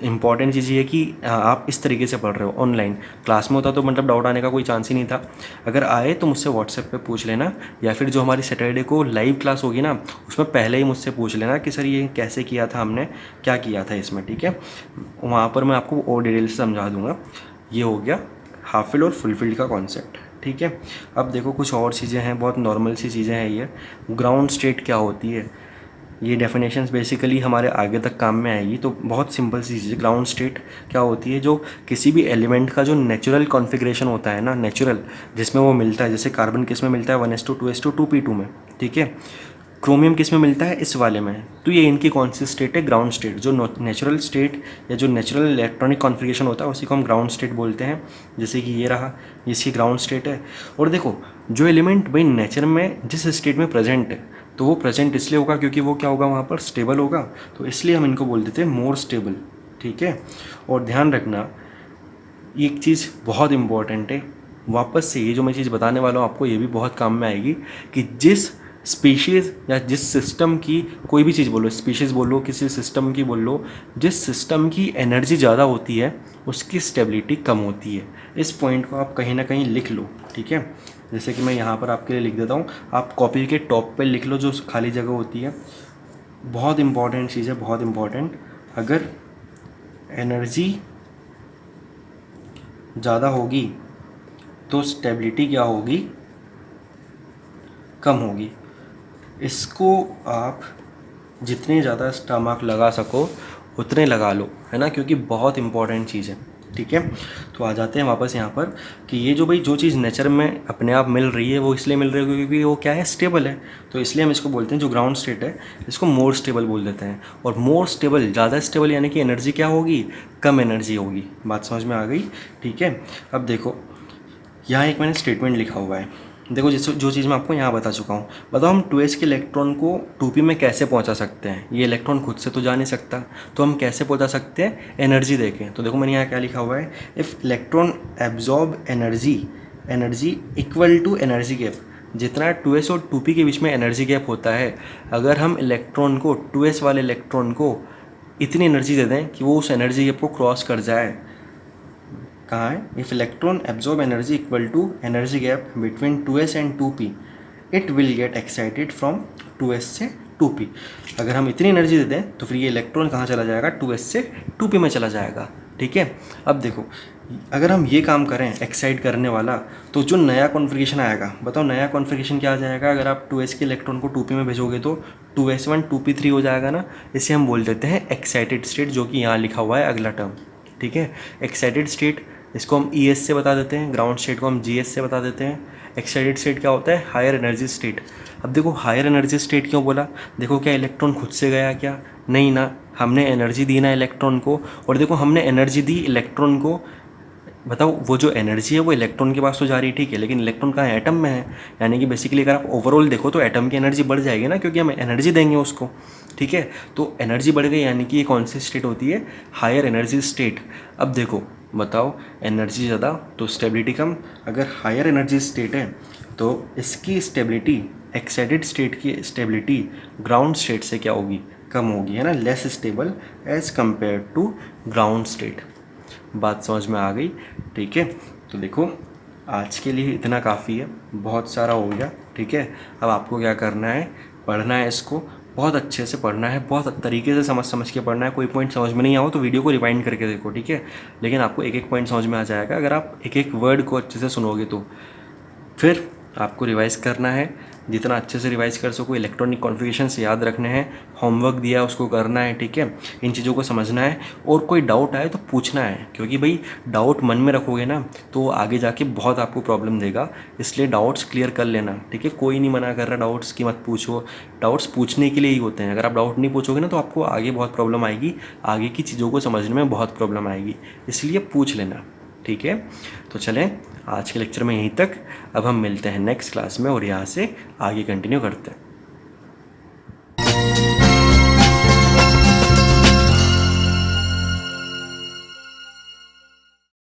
इम्पॉर्टेंट चीज़ ये है कि आप इस तरीके से पढ़ रहे हो। ऑनलाइन क्लास में होता तो मतलब डाउट आने का कोई चांस ही नहीं था। अगर आए तो मुझसे व्हाट्सएप पे पूछ लेना, या फिर जो हमारी सैटरडे को लाइव क्लास होगी ना उसमें पहले ही मुझसे पूछ लेना कि सर ये कैसे किया था, हमने क्या किया था इसमें। ठीक है, वहाँ पर मैं आपको और डिटेल से समझा दूँगा। ये हो गया हाफ फिल्ड और फुल फील्ड का कॉन्सेप्ट। ठीक है, अब देखो कुछ और चीज़ें हैं, बहुत नॉर्मल सी चीज़ें हैं। ये ग्राउंड स्टेट क्या होती है, ये डेफिनेशंस बेसिकली हमारे आगे तक काम में आएगी। तो बहुत सिंपल सी चीज़, ग्राउंड स्टेट क्या होती है? जो किसी भी एलिमेंट का जो नेचुरल कॉन्फ़िगरेशन होता है ना, नेचुरल जिसमें वो मिलता है, जैसे कार्बन किस में मिलता है 1s2 2s2 2p2 में। ठीक है, क्रोमियम किस में मिलता है? इस वाले में। तो ये इनकी कौन सी स्टेट है? Ground state. जो नेचुरल स्टेट या जो नेचुरल इलेक्ट्रॉनिक कॉन्फ़िगरेशन होता है उसी को हम ग्राउंड स्टेट बोलते हैं। जैसे कि ये रहा, इसकी ग्राउंड स्टेट है। और देखो जो एलिमेंट भाई नेचर में जिस स्टेट में प्रेजेंट है, तो वो प्रेजेंट इसलिए होगा क्योंकि वो क्या होगा, वहाँ पर स्टेबल होगा, तो इसलिए हम इनको बोल देते हैं मोर स्टेबल। ठीक है, और ध्यान रखना एक चीज़ बहुत इम्पॉर्टेंट है, वापस से ये जो मैं चीज़ बताने वाला हूँ आपको ये भी बहुत काम में आएगी, कि जिस स्पीशीज़ या जिस सिस्टम की, कोई भी चीज़ बोलो, स्पीशीज़ बोलो, किसी सिस्टम की बोलो, जिस सिस्टम की एनर्जी ज़्यादा होती है उसकी स्टेबिलिटी कम होती है। इस पॉइंट को आप कहीं ना कहीं लिख लो। ठीक है, जैसे कि मैं यहाँ पर आपके लिए लिख देता हूँ, आप कॉपी के टॉप पे लिख लो जो खाली जगह होती है, बहुत इम्पॉर्टेंट चीज़ है, बहुत इम्पॉर्टेंट। अगर एनर्जी ज़्यादा होगी तो स्टेबिलिटी क्या होगी, कम होगी। इसको आप जितने ज़्यादा स्टमक लगा सको उतने लगा लो, है ना, क्योंकि बहुत इंपॉर्टेंट चीज़ है। ठीक है, तो आ जाते हैं वापस यहाँ पर कि ये जो भाई जो चीज़ नेचर में अपने आप मिल रही है वो इसलिए मिल रही है क्योंकि वो क्या है, स्टेबल है। तो इसलिए हम इसको बोलते हैं, जो ग्राउंड स्टेट है इसको मोर स्टेबल बोल देते हैं। और मोर स्टेबल, ज़्यादा स्टेबल यानी कि एनर्जी क्या होगी, कम एनर्जी होगी। बात समझ में आ गई? ठीक है, अब देखो यहाँ एक मैंने स्टेटमेंट लिखा हुआ है। देखो जिस जो चीज़ मैं आपको यहाँ बता चुका हूँ, बताओ हम 2s के इलेक्ट्रॉन को 2p में कैसे पहुँचा सकते हैं। ये इलेक्ट्रॉन खुद से तो जा नहीं सकता, तो हम कैसे पहुँचा सकते हैं, एनर्जी देके। तो देखो मैंने यहाँ क्या लिखा हुआ है, if electron absorb energy equal to energy gap. जितना 2s और 2p के बीच में एनर्जी गैप होता है, अगर हम इलेक्ट्रॉन को 2s वाले इलेक्ट्रॉन को इतनी एनर्जी दे दें कि वो उस एनर्जी गैप को क्रॉस कर जाए, कहाँ है, if electron absorb energy equal to energy gap between 2s and 2p, it will get excited from 2s से 2p। अगर हम इतनी एनर्जी दे दें तो फिर ये इलेक्ट्रॉन कहाँ चला जाएगा, 2s से 2p में चला जाएगा। ठीक है, अब देखो अगर हम ये काम करें एक्साइट करने वाला, तो जो नया कॉन्फ़िगरेशन आएगा, बताओ नया कॉन्फ़िगरेशन क्या आ जाएगा। अगर आप 2s के इलेक्ट्रॉन को 2p में भेजोगे तो 2s1 2p3 हो जाएगा ना। इसे हम बोल देते हैं एक्साइटेड स्टेट, जो कि यहाँ लिखा हुआ है अगला टर्म। ठीक है, एक्साइटेड स्टेट, इसको हम ES से बता देते हैं, ग्राउंड स्टेट को हम GS से बता देते हैं। एक्साइटेड स्टेट क्या होता है, हायर एनर्जी स्टेट। अब देखो हायर एनर्जी स्टेट क्यों बोला, देखो क्या इलेक्ट्रॉन खुद से गया क्या, नहीं ना, हमने एनर्जी दी ना इलेक्ट्रॉन को। और देखो हमने एनर्जी दी इलेक्ट्रॉन को, बताओ वो जो एनर्जी है वो इलेक्ट्रॉन के पास तो जा रही है, ठीक है, लेकिन इलेक्ट्रॉन कहाँ है, एटम में है। यानी कि बेसिकली अगर आप ओवरऑल देखो तो एटम की एनर्जी बढ़ जाएगी ना, क्योंकि हम एनर्जी देंगे उसको। ठीक है, तो एनर्जी बढ़ गई, यानी कि ये कौन सी स्टेट होती है, हायर एनर्जी स्टेट। अब देखो बताओ एनर्जी ज़्यादा तो स्टेबिलिटी कम। अगर हायर एनर्जी स्टेट है तो इसकी स्टेबिलिटी, एक्साइटेड स्टेट की स्टेबिलिटी ग्राउंड स्टेट से क्या होगी, कम होगी, है ना, less stable as compare to ground state. बात समझ में आ गई? ठीक है, तो देखो आज के लिए इतना काफ़ी है, बहुत सारा हो गया। ठीक है, अब आपको क्या करना है, पढ़ना है, इसको बहुत अच्छे से पढ़ना है, बहुत तरीके से समझ के पढ़ना है। कोई पॉइंट समझ में नहीं आओ तो वीडियो को रिवाइंड करके देखो, ठीक है, लेकिन आपको एक एक पॉइंट समझ में आ जाएगा अगर आप एक एक वर्ड को अच्छे से सुनोगे तो। फिर आपको रिवाइज़ करना है, जितना अच्छे से रिवाइज़ कर सको, इलेक्ट्रॉनिक कॉन्फ़िगरेशंस याद रखने हैं, होमवर्क दिया है उसको करना है। ठीक है, इन चीज़ों को समझना है, और कोई डाउट आए तो पूछना है, क्योंकि भाई डाउट मन में रखोगे ना तो आगे जाके बहुत आपको प्रॉब्लम देगा। इसलिए डाउट्स क्लियर कर लेना। ठीक है, कोई नहीं मना कर रहा डाउट्स की मत पूछो, डाउट्स पूछने के लिए ही होते हैं। अगर आप डाउट नहीं पूछोगे ना तो आपको आगे बहुत प्रॉब्लम आएगी, आगे की चीज़ों को समझने में बहुत प्रॉब्लम आएगी, इसलिए पूछ लेना। ठीक है, तो चलें आज के लेक्चर में यहीं तक। अब हम मिलते हैं नेक्स्ट क्लास में और यहाँ से आगे कंटिन्यू करते हैं।